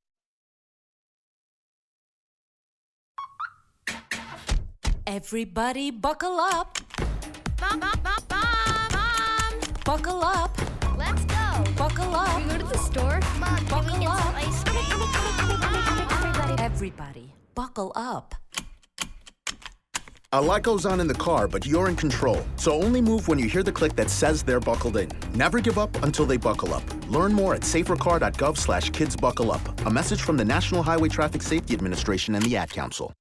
Everybody buckle up. Mom. Buckle up. Let's go. Buckle up. Can we go to the store? Mom, can we get some ice cream? Everybody, buckle up. A lot goes on in the car, but you're in control. So only move when you hear the click that says they're buckled in. Never give up until they buckle up. Learn more at safercar.gov/kidsbuckleup. A message from the National Highway Traffic Safety Administration and the Ad Council.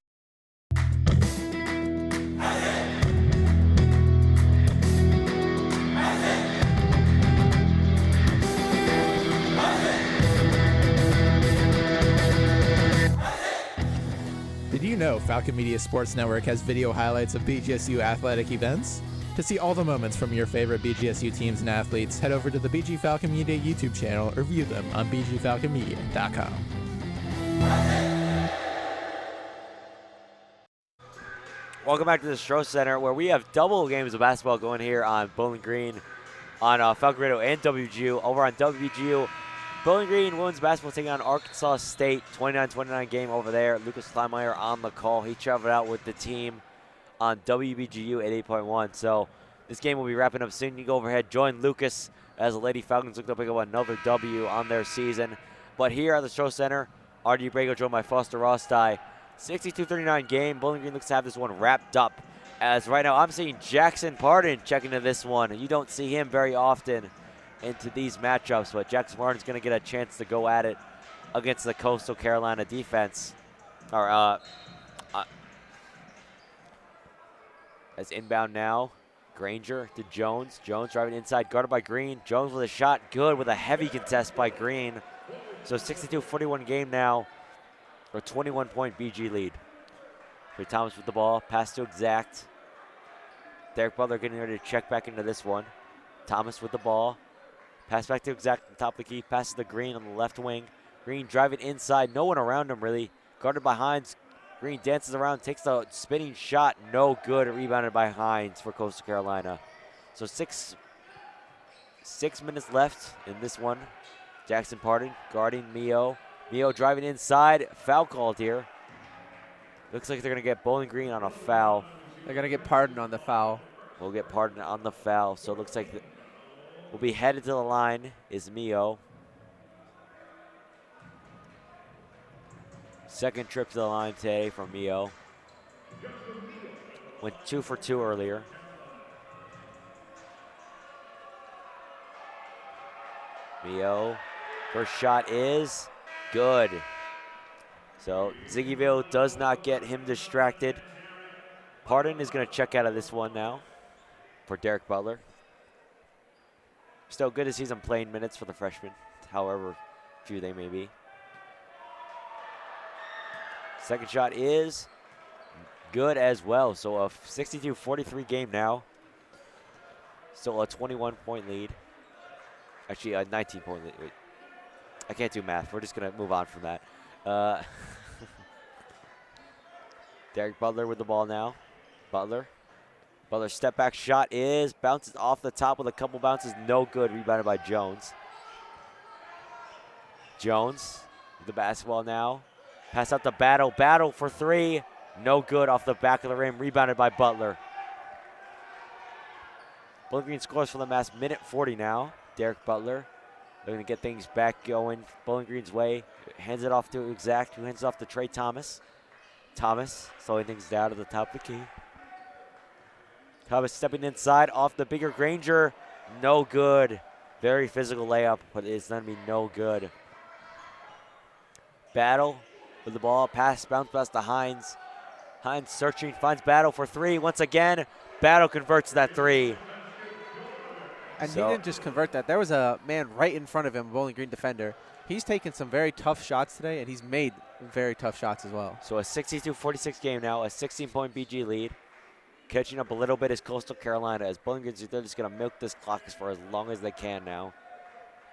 Falcon Media Sports Network has video highlights of BGSU athletic events. To see all the moments from your favorite BGSU teams and athletes, head over to the BG Falcon Media YouTube channel or view them on bgfalconmedia.com. Welcome back to the Stroh Center, where we have double games of basketball going here on Bowling Green, on Falcon Radio and WGU. Over on WGU, Bowling Green women's basketball taking on Arkansas State, 29-29 game over there. Lucas Kleinmeyer on the call. He traveled out with the team on WBGU at 8.1. So this game will be wrapping up soon. You can go overhead, join Lucas as the Lady Falcons look to pick up another W on their season. But here at the Stroh Center, RD Brago joined by Foster Rostai. 62-39 game. Bowling Green looks to have this one wrapped up. As right now I'm seeing Jackson Pardon check into this one. You don't see him very often into these matchups, but Jackson Pardon's going to get a chance to go at it against the Coastal Carolina defense. As inbound now, Granger to Jones. Jones driving inside, guarded by Green. Jones with a shot, good with a heavy contest by Green. So 62-41 game now, or 21-point BG lead. Trey Thomas with the ball, pass to Exact. Derek Butler getting ready to check back into this one. Thomas with the ball, pass back to Exact on top of the key, passes to Green on the left wing. Green driving inside, no one around him really, guarded by Hines. Green dances around, takes the spinning shot, no good, rebounded by Hines for Coastal Carolina. So six minutes left in this one. Jackson Pardon guarding Mio. Mio driving inside, foul called here. Looks like they're going to get Bowling Green on a foul. They're going to get Pardon on the foul. We'll get Pardon on the foul, so it looks like we'll be headed to the line is Mio. Second trip to the line today from Mio. Went 2 for 2 earlier. Mio, first shot is good. So Ziggyville does not get him distracted. Pardon is going to check out of this one now for Derek Butler. Still good to see some playing minutes for the freshman, however few they may be. Second shot is good as well. So a 62-43 game now. Still a 21-point lead. Actually, a 19-point lead. Wait. I can't do math. We're just going to move on from that. Derek Butler with the ball now. Butler step back shot is, bounces off the top with a couple bounces. No good. Rebounded by Jones. Jones with the basketball now. Pass out to Battle. Battle for three. No good off the back of the rim. Rebounded by Butler. Bowling Green scores for the Mass. Minute 40 now. Derek Butler. They're going to get things back going Bowling Green's way. Hands it off to Exact, who hands it off to Trey Thomas. Thomas slowing things down to the top of the key. Thomas stepping inside off the bigger Granger. No good. Very physical layup, but it's going to be no good. Battle with the ball. Bounce pass to Hines. Hines searching, finds Battle for three. Once again, Battle converts that three. And he didn't just convert that. There was a man right in front of him, a Bowling Green defender. He's taken some very tough shots today, and he's made very tough shots as well. So a 62-46 game now, a 16-point BG lead. Catching up a little bit is Coastal Carolina, as Bowling Green, they're just going to milk this clock for as long as they can now.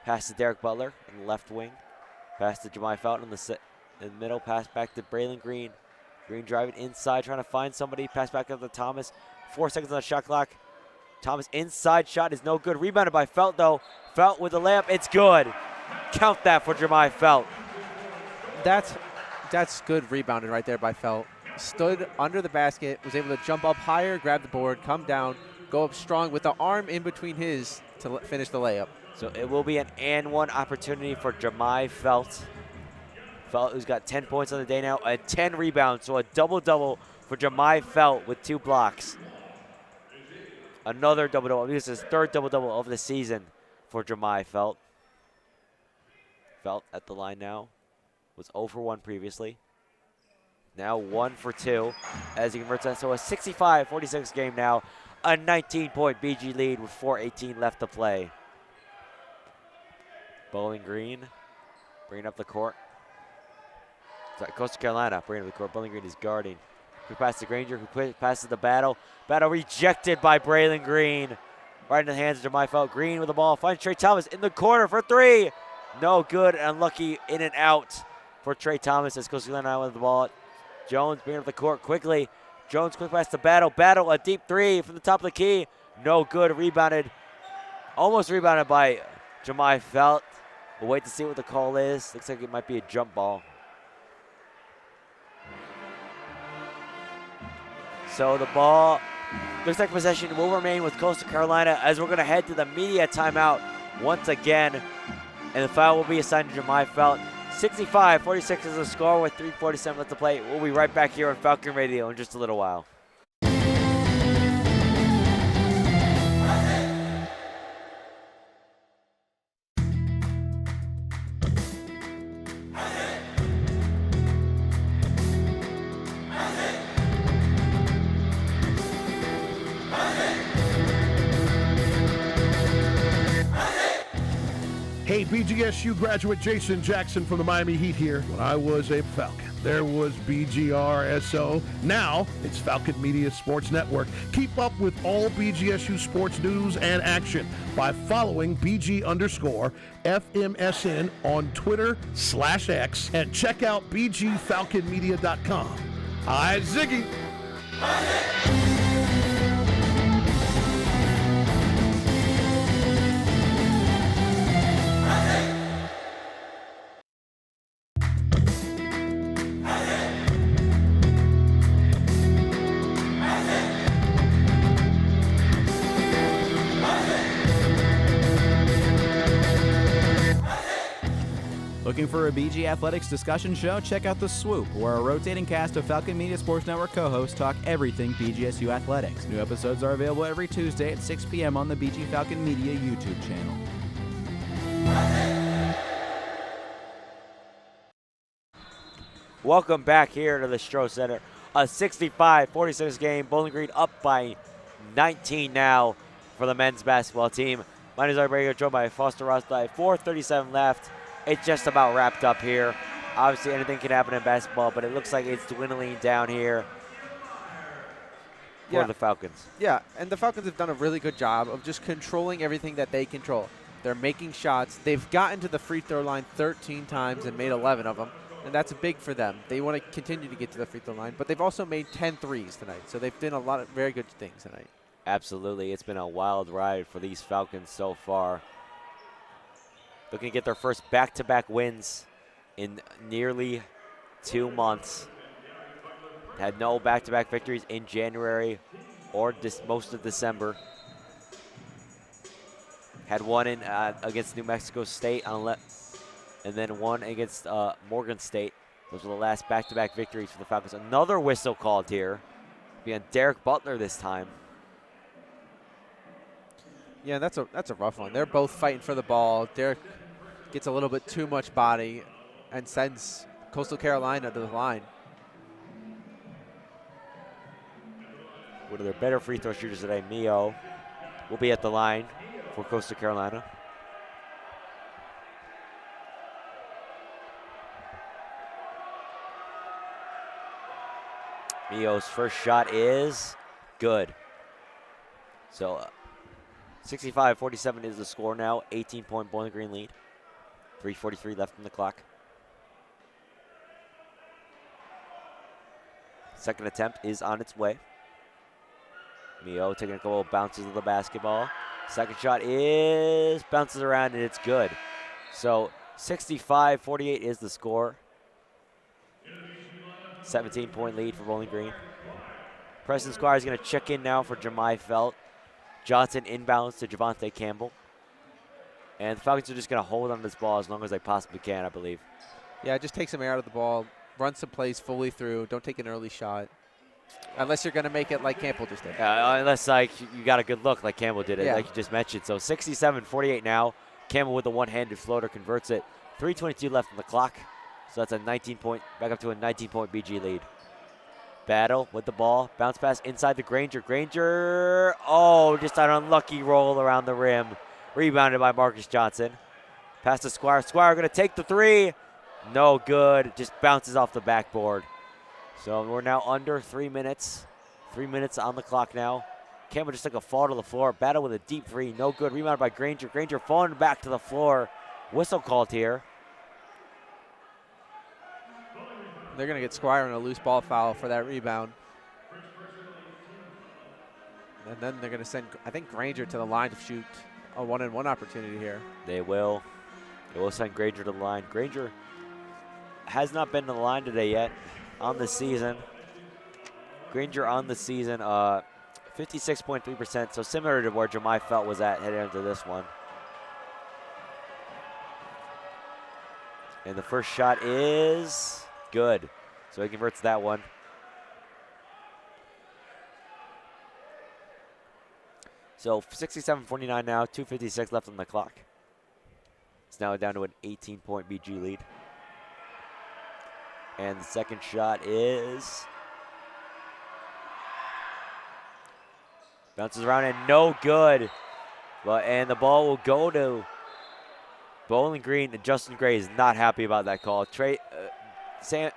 Pass to Derek Butler in the left wing. Pass to Jemai Felton in the middle. Pass back to Braylon Green. Green driving inside, trying to find somebody. Pass back up to Thomas. 4 seconds on the shot clock. Thomas inside shot is no good. Rebounded by Felt, though. Felt with the layup. It's good. Count that for Jemai Felt. That's good rebounding right there by Felt. Stood under the basket, was able to jump up higher, grab the board, come down, go up strong with the arm in between his to finish the layup. So it will be an and one opportunity for Jemai Felt. Felt, who's got 10 points on the day now, and 10 rebounds. So a double-double for Jemai Felt with 2 blocks. Another double-double. This is his third double-double of the season for Jemai Felt. Felt at the line now. Was 0 for 1 previously. Now 1 for 2 as he converts that. So a 65-46 game now. A 19-point BG lead with 4:18 left to play. Bowling Green bringing up the court. Sorry, Coastal Carolina bringing up the court. Bowling Green is guarding. Quick pass to Granger, who passes the Battle. Battle rejected by Braylon Green. Right in the hands of Jemai Felt. Green with the ball. Finds Trey Thomas in the corner for three. No good. Unlucky in and out for Trey Thomas as Coastal Carolina with the ball. Jones bringing up the court quickly. Jones quick pass to Battle. Battle a deep three from the top of the key. No good. Rebounded. Almost rebounded by Jemai Felt. We'll wait to see what the call is. Looks like it might be a jump ball. So the ball looks like possession will remain with Coastal Carolina as we're going to head to the media timeout once again. And the foul will be assigned to Jemai Felt. 65-46 is the score with 3:47 left to play. We'll be right back here on Falcon Radio in just a little while. Hey, BGSU graduate Jason Jackson from the Miami Heat here. When I was a Falcon, there was BGRSO. Now it's Falcon Media Sports Network. Keep up with all BGSU sports news and action by following BG_FMSN on Twitter/X and check out BGFalconMedia.com. Hi, Ziggy. Looking for a BG Athletics discussion show? Check out The Swoop, where a rotating cast of Falcon Media Sports Network co-hosts talk everything BGSU athletics. New episodes are available every Tuesday at 6 p.m. on the BG Falcon Media YouTube channel. Welcome back here to the Stroh Center. A 65-46 game. Bowling Green up by 19 now for the men's basketball team. My name is Arbrego, joined by Foster Rossby. 4:37 left. It's just about wrapped up here. Obviously, anything can happen in basketball, but it looks like it's dwindling down here for the Falcons. Yeah, and the Falcons have done a really good job of just controlling everything that they control. They're making shots. They've gotten to the free throw line 13 times and made 11 of them, and that's big for them. They want to continue to get to the free throw line, but they've also made 10 threes tonight, so they've done a lot of very good things tonight. Absolutely. It's been a wild ride for these Falcons so far. Looking to get their first back-to-back wins in nearly 2 months. Had no back-to-back victories in January or most of December. Had one in against New Mexico State and then one against Morgan State. Those were the last back-to-back victories for the Falcons. Another whistle called here. Be on Derek Butler this time. Yeah, that's a rough one. They're both fighting for the ball. Derek gets a little bit too much body and sends Coastal Carolina to the line. One of their better free throw shooters today, Mio, will be at the line for Coastal Carolina. Mio's first shot is good. So 65-47 is the score now. 18-point Bowling Green lead. 3:43 left in the clock. Second attempt is on its way. Mio taking a couple of bounces of the basketball. Second shot bounces around and it's good. So 65-48 is the score. 17-point lead for Bowling Green. Preston Squire is going to check in now for Jemai Felt. Johnson inbounds to Javante Campbell. And the Falcons are just going to hold on to this ball as long as they possibly can, I believe. Yeah, just take some air out of the ball, run some plays fully through, don't take an early shot. Unless you're going to make it like Campbell just did. Unless you got a good look like Campbell did it, yeah, like you just mentioned. So 67-48 now. Campbell with the one-handed floater converts it. 3:22 left on the clock. So that's a 19-point, back up to a 19-point BG lead. Battle with the ball. Bounce pass inside the Granger. Granger, just an unlucky roll around the rim. Rebounded by Marcus Johnson. Pass to Squire. Squire going to take the three. No good. Just bounces off the backboard. So we're now under 3 minutes. 3 minutes on the clock now. Campbell just took a fall to the floor. Battle with a deep three. No good. Rebounded by Granger. Granger falling back to the floor. Whistle called here. They're going to get Squire in a loose ball foul for that rebound. And then they're going to send, I think, Granger to the line to shoot a one-on-one opportunity here. They will. They will send Granger to the line. Granger has not been to the line today yet on the season. Granger on the season, 56.3%, so similar to where Jemai Felt was at heading into this one. And the first shot is good, so he converts that one. So 67-49 now, 2:56 left on the clock. It's now down to an 18-point BG lead. And the second shot is bounces around and no good. And the ball will go to Bowling Green, and Justin Gray is not happy about that call. Preston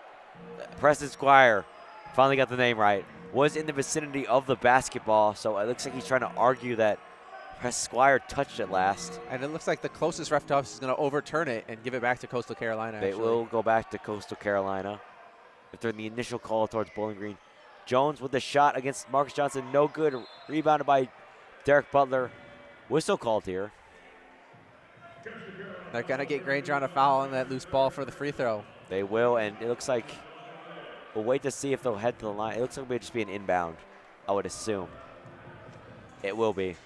Squire, finally got the name right, was in the vicinity of the basketball, so it looks like he's trying to argue that Preston Squire touched it last. And it looks like the closest ref to us is going to overturn it and give it back to Coastal Carolina. They will go back to Coastal Carolina after the initial call towards Bowling Green. Jones with the shot against Marcus Johnson, no good. Rebounded by Derek Butler. Whistle called here. They're going to get Granger on a foul on that loose ball for the free throw. They will, and it looks like we'll wait to see if they'll head to the line. It looks like it may just be an inbound, I would assume. It will be.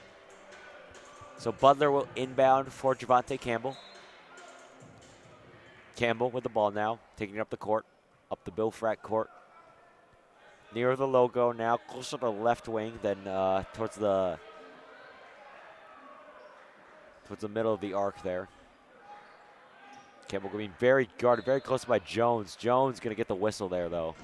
So Butler will inbound for Javante Campbell. Campbell with the ball now, taking it up the court, up the Bill Frack court. Near the logo now, closer to the left wing than towards the middle of the arc there. Campbell being very guarded, very close by Jones. Jones going to get the whistle there, though.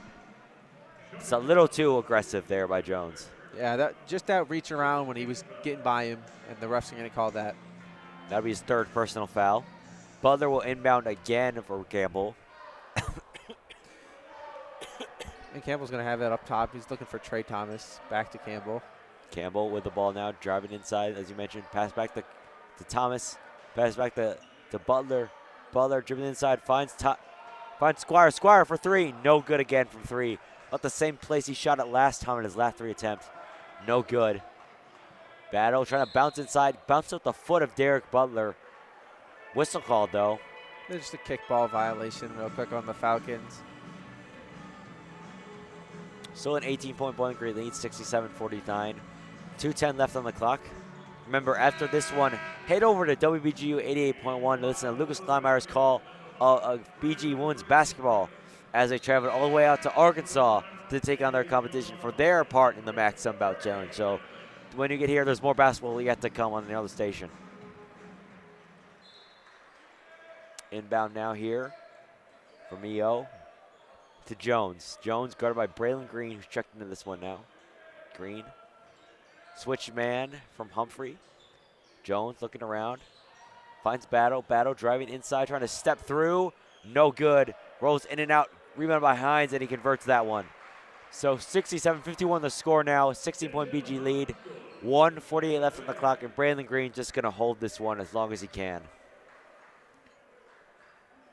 It's a little too aggressive there by Jones. Yeah, just that reach around when he was getting by him, and the refs are going to call that. That'll be his third personal foul. Butler will inbound again for Campbell. And Campbell's going to have that up top. He's looking for Trey Thomas. Back to Campbell. Campbell with the ball now, driving inside, as you mentioned. Pass back to Thomas. Pass back to Butler. Butler dribbling inside, finds Squire. Squire for three. No good again from three. About the same place he shot it last time in his last three attempts. No good. Battle trying to bounce inside. Bounce with the foot of Derek Butler. Whistle called, though. There's just a kickball violation real quick on the Falcons. Still an 18-point Bowling Green lead, 67-49. 2:10 left on the clock. Remember, after this one, head over to WBGU 88.1 to listen to Lucas Kleinmeyer's call of BG Women's basketball as they travel all the way out to Arkansas to take on their competition for their part in the MAC Sun Belt Challenge. So when you get here, there's more basketball yet to come on the other station. Inbound now here from EO to Jones. Jones guarded by Braylon Green, who's checked into this one now. Green. Switch man from Humphrey. Jones looking around. Finds Battle. Battle driving inside, trying to step through. No good. Rolls in and out. Rebound by Hines, and he converts that one. So 67-51 the score now. 16-point BG lead. 1:48 left on the clock, and Braylon Green just going to hold this one as long as he can.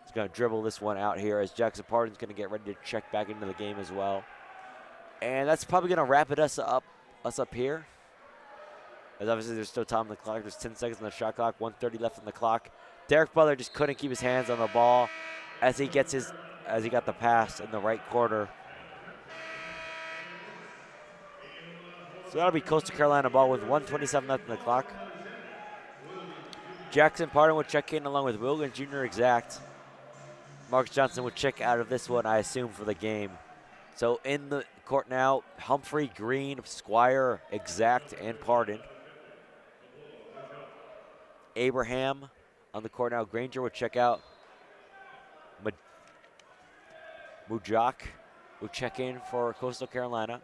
He's going to dribble this one out here as Jackson Pardon's going to get ready to check back into the game as well. And that's probably going to wrap us up here. As obviously there's still time on the clock. There's 10 seconds on the shot clock, 1:30 left on the clock. Derek Butler just couldn't keep his hands on the ball as he got the pass in the right quarter. So that'll be Coastal Carolina ball with 1:27 left on the clock. Jackson Pardon would check in along with Williams Jr. Exact. Marcus Johnson would check out of this one, I assume, for the game. So in the court now, Humphrey, Green, Squire, Exact, and Pardon. Abraham on the court now. Granger would check out. Mujak would check in for Coastal Carolina.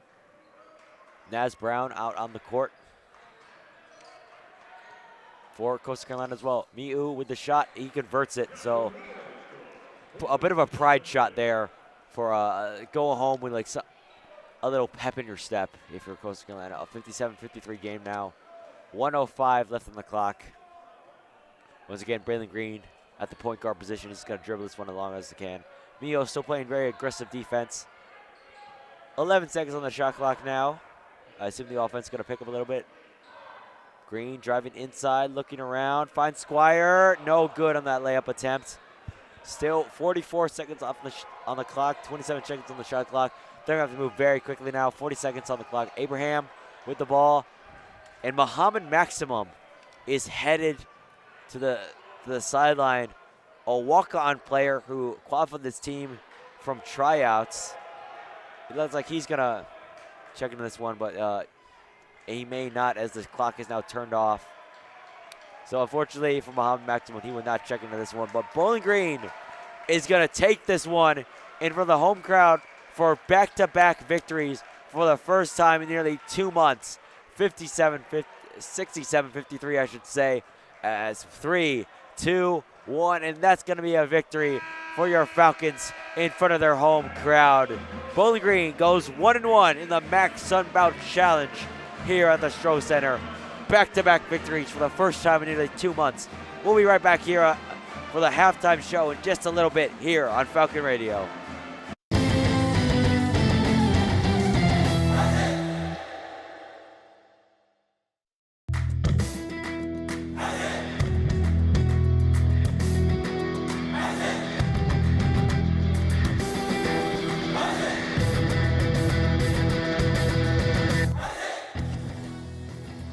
Naz Brown out on the court for Coastal Carolina as well. Miu with the shot. He converts it. So a bit of a pride shot there go home with like a little pep in your step if you're Coastal Carolina. A 57-53 game now. 1:05 left on the clock. Once again, Braylon Green at the point guard position. He's going to dribble this one as long as he can. Mio still playing very aggressive defense. 11 seconds on the shot clock now. I assume the offense is going to pick up a little bit. Green driving inside, looking around. Finds Squire. No good on that layup attempt. Still 44 seconds off on the clock. 27 seconds on the shot clock. They're going to have to move very quickly now. 40 seconds on the clock. Abraham with the ball. And Muhammad Maximum is headed to the sideline. A walk-on player who qualified this team from tryouts. It looks like he's going to check into this one, but he may not as the clock is now turned off. So unfortunately for Muhammad Maximum, he will not check into this one. But Bowling Green is going to take this one in front of the home crowd for back-to-back victories for the first time in nearly 2 months. 67-53, I should say, as 3, 2, 1, and that's going to be a victory for your Falcons in front of their home crowd. Bowling Green goes 1-1 in the MAC Sunbelt Challenge here at the Stroh Center. Back-to-back victories for the first time in nearly 2 months. We'll be right back here for the halftime show in just a little bit here on Falcon Radio.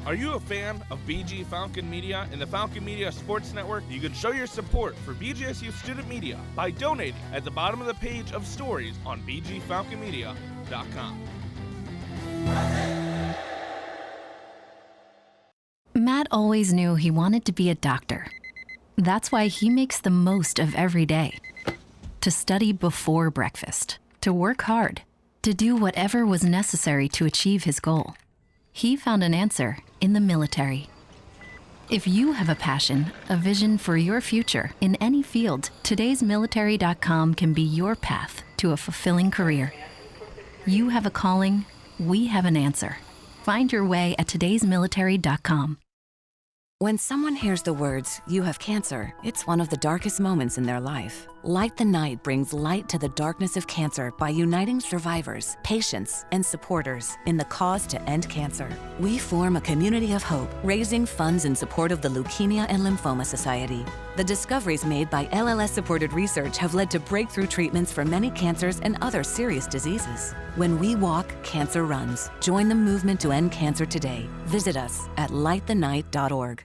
Are you a fan of BG Falcon Media and the Falcon Media Sports Network? You can show your support for BGSU student media by donating at the bottom of the page of stories on bgfalconmedia.com. Matt always knew he wanted to be a doctor. That's why he makes the most of every day. To study before breakfast, to work hard, to do whatever was necessary to achieve his goal. He found an answer in the military. If you have a passion, a vision for your future in any field, todaysmilitary.com can be your path to a fulfilling career. You have a calling, we have an answer. Find your way at todaysmilitary.com. When someone hears the words, "You have cancer," it's one of the darkest moments in their life. Light the Night brings light to the darkness of cancer by uniting survivors, patients, and supporters in the cause to end cancer. We form a community of hope, raising funds in support of the Leukemia and Lymphoma Society. The discoveries made by LLS-supported research have led to breakthrough treatments for many cancers and other serious diseases. When we walk, cancer runs. Join the movement to end cancer today. Visit us at lightthenight.org.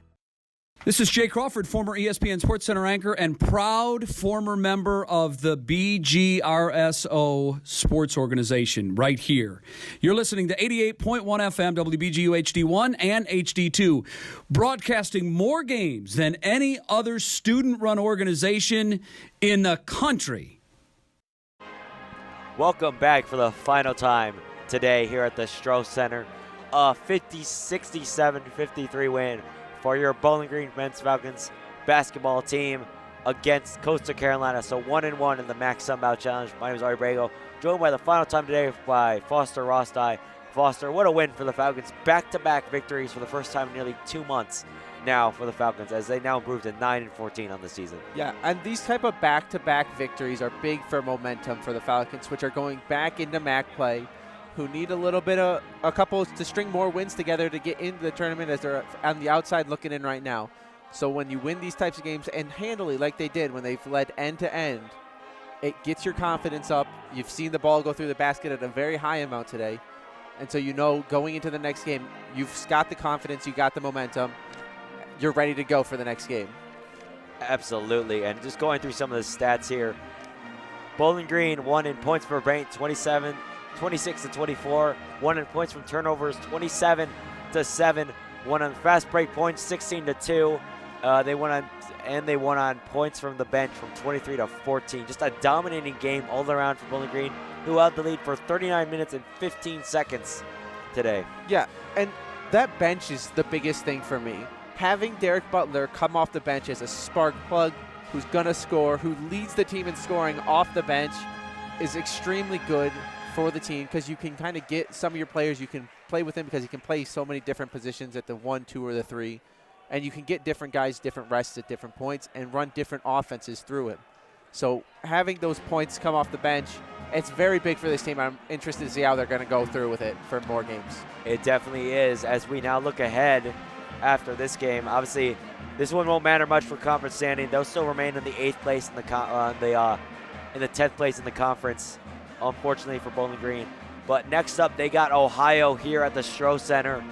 This is Jay Crawford, former ESPN SportsCenter anchor and proud former member of the BGRSO Sports Organization right here. You're listening to 88.1 FM, WBGU HD1 and HD2, broadcasting more games than any other student-run organization in the country. Welcome back for the final time today here at the Stroh Center. A 67-53 win for your Bowling Green men's Falcons basketball team against Coastal Carolina. So 1-1 in the MAC Sunbelt Challenge. My name is Ari Brago, joined by the final time today by Foster Rosti. Foster, what a win for the Falcons. Back-to-back victories for the first time in nearly 2 months now for the Falcons, as they now improved to 9-14 on the season. Yeah, and these type of back-to-back victories are big for momentum for the Falcons, which are going back into MAC play, who need a little bit of a couple to string more wins together to get into the tournament, as they're on the outside looking in right now. So when you win these types of games and handily like they did when they've led end to end, it gets your confidence up. You've seen the ball go through the basket at a very high amount today. And so you know going into the next game, you've got the confidence, you got the momentum, you're ready to go for the next game. Absolutely, and just going through some of the stats here. Bowling Green won in points per paint, 26-24, won in points from turnovers, 27-7, won on fast break points, 16-2. They won on points from the bench from 23-14. Just a dominating game all around for Bowling Green, who held the lead for 39 minutes and 15 seconds today. Yeah, and that bench is the biggest thing for me. Having Derek Butler come off the bench as a spark plug who's going to score, who leads the team in scoring off the bench, is extremely good for the team because you can kind of get some of your players, you can play with him because he can play so many different positions at the 1, 2, or the 3. And you can get different guys, different rests at different points and run different offenses through him. So having those points come off the bench, it's very big for this team. I'm interested to see how they're going to go through with it for more games. It definitely is. As we now look ahead after this game, obviously this one won't matter much for conference standing. They'll still remain in the 8th place in the 10th place in the conference, unfortunately for Bowling Green. But next up, they got Ohio here at the Stroh Center.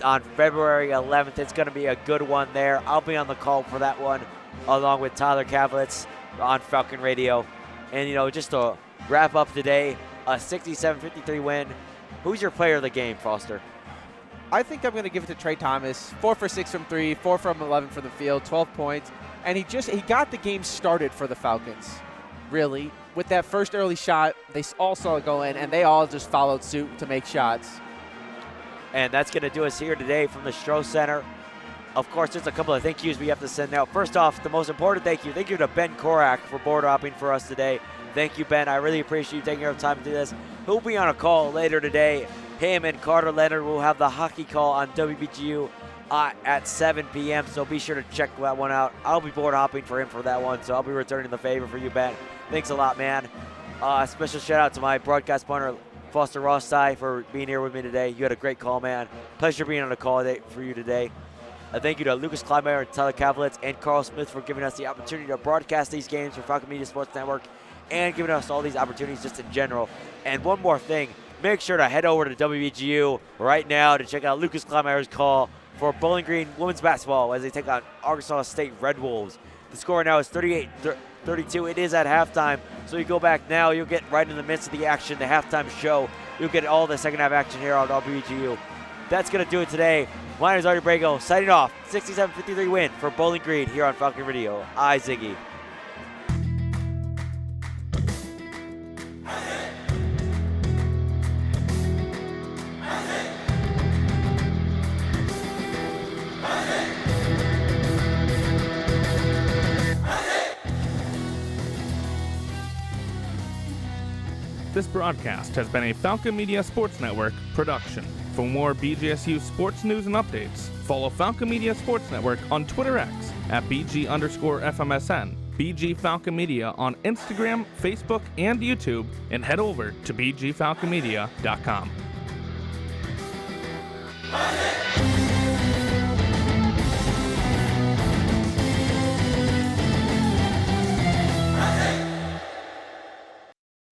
On February 11th. It's going to be a good one there. I'll be on the call for that one, along with Tyler Kavlitz on Falcon Radio. And, just to wrap up today, a 67-53 win. Who's your player of the game, Foster? I think I'm going to give it to Trey Thomas. 4 for 6 from 3, 4 from 11 from the field, 12 points. And he got the game started for the Falcons, really. With that first early shot, they all saw it go in, and they all just followed suit to make shots. And that's going to do us here today from the Stroh Center. Of course, there's a couple of thank yous we have to send out. First off, the most important thank you. Thank you to Ben Korak for board hopping for us today. Thank you, Ben. I really appreciate you taking your time to do this. He'll be on a call later today. Him and Carter Leonard will have the hockey call on WBGU at 7 p.m., so be sure to check that one out. I'll be board hopping for him for that one, so I'll be returning the favor for you, Ben. Thanks a lot, man. Special shout out to my broadcast partner, Foster Rossai, for being here with me today. You had a great call, man. Pleasure being on the call for you today. Thank you to Lucas Kleinmeyer and Tyler Kavlitz and Carl Smith for giving us the opportunity to broadcast these games for Falcon Media Sports Network and giving us all these opportunities just in general. And one more thing, make sure to head over to WBGU right now to check out Lucas Kleinmeyer's call for Bowling Green women's basketball as they take on Arkansas State Red Wolves. The score now is 38-32. It is at halftime, so you go back now, you'll get right in the midst of the action, the halftime show. You'll get all the second half action here on WBGU. That's going to do it today. My name is Artie Brago, signing off. 67-53 win for Bowling Green here on Falcon Radio. I, Ziggy. This broadcast has been a Falcon Media Sports Network production. For more BGSU sports news and updates, follow Falcon Media Sports Network on Twitter X at BG_FMSN, BG Falcon Media on Instagram, Facebook, and YouTube, and head over to BGFalconMedia.com.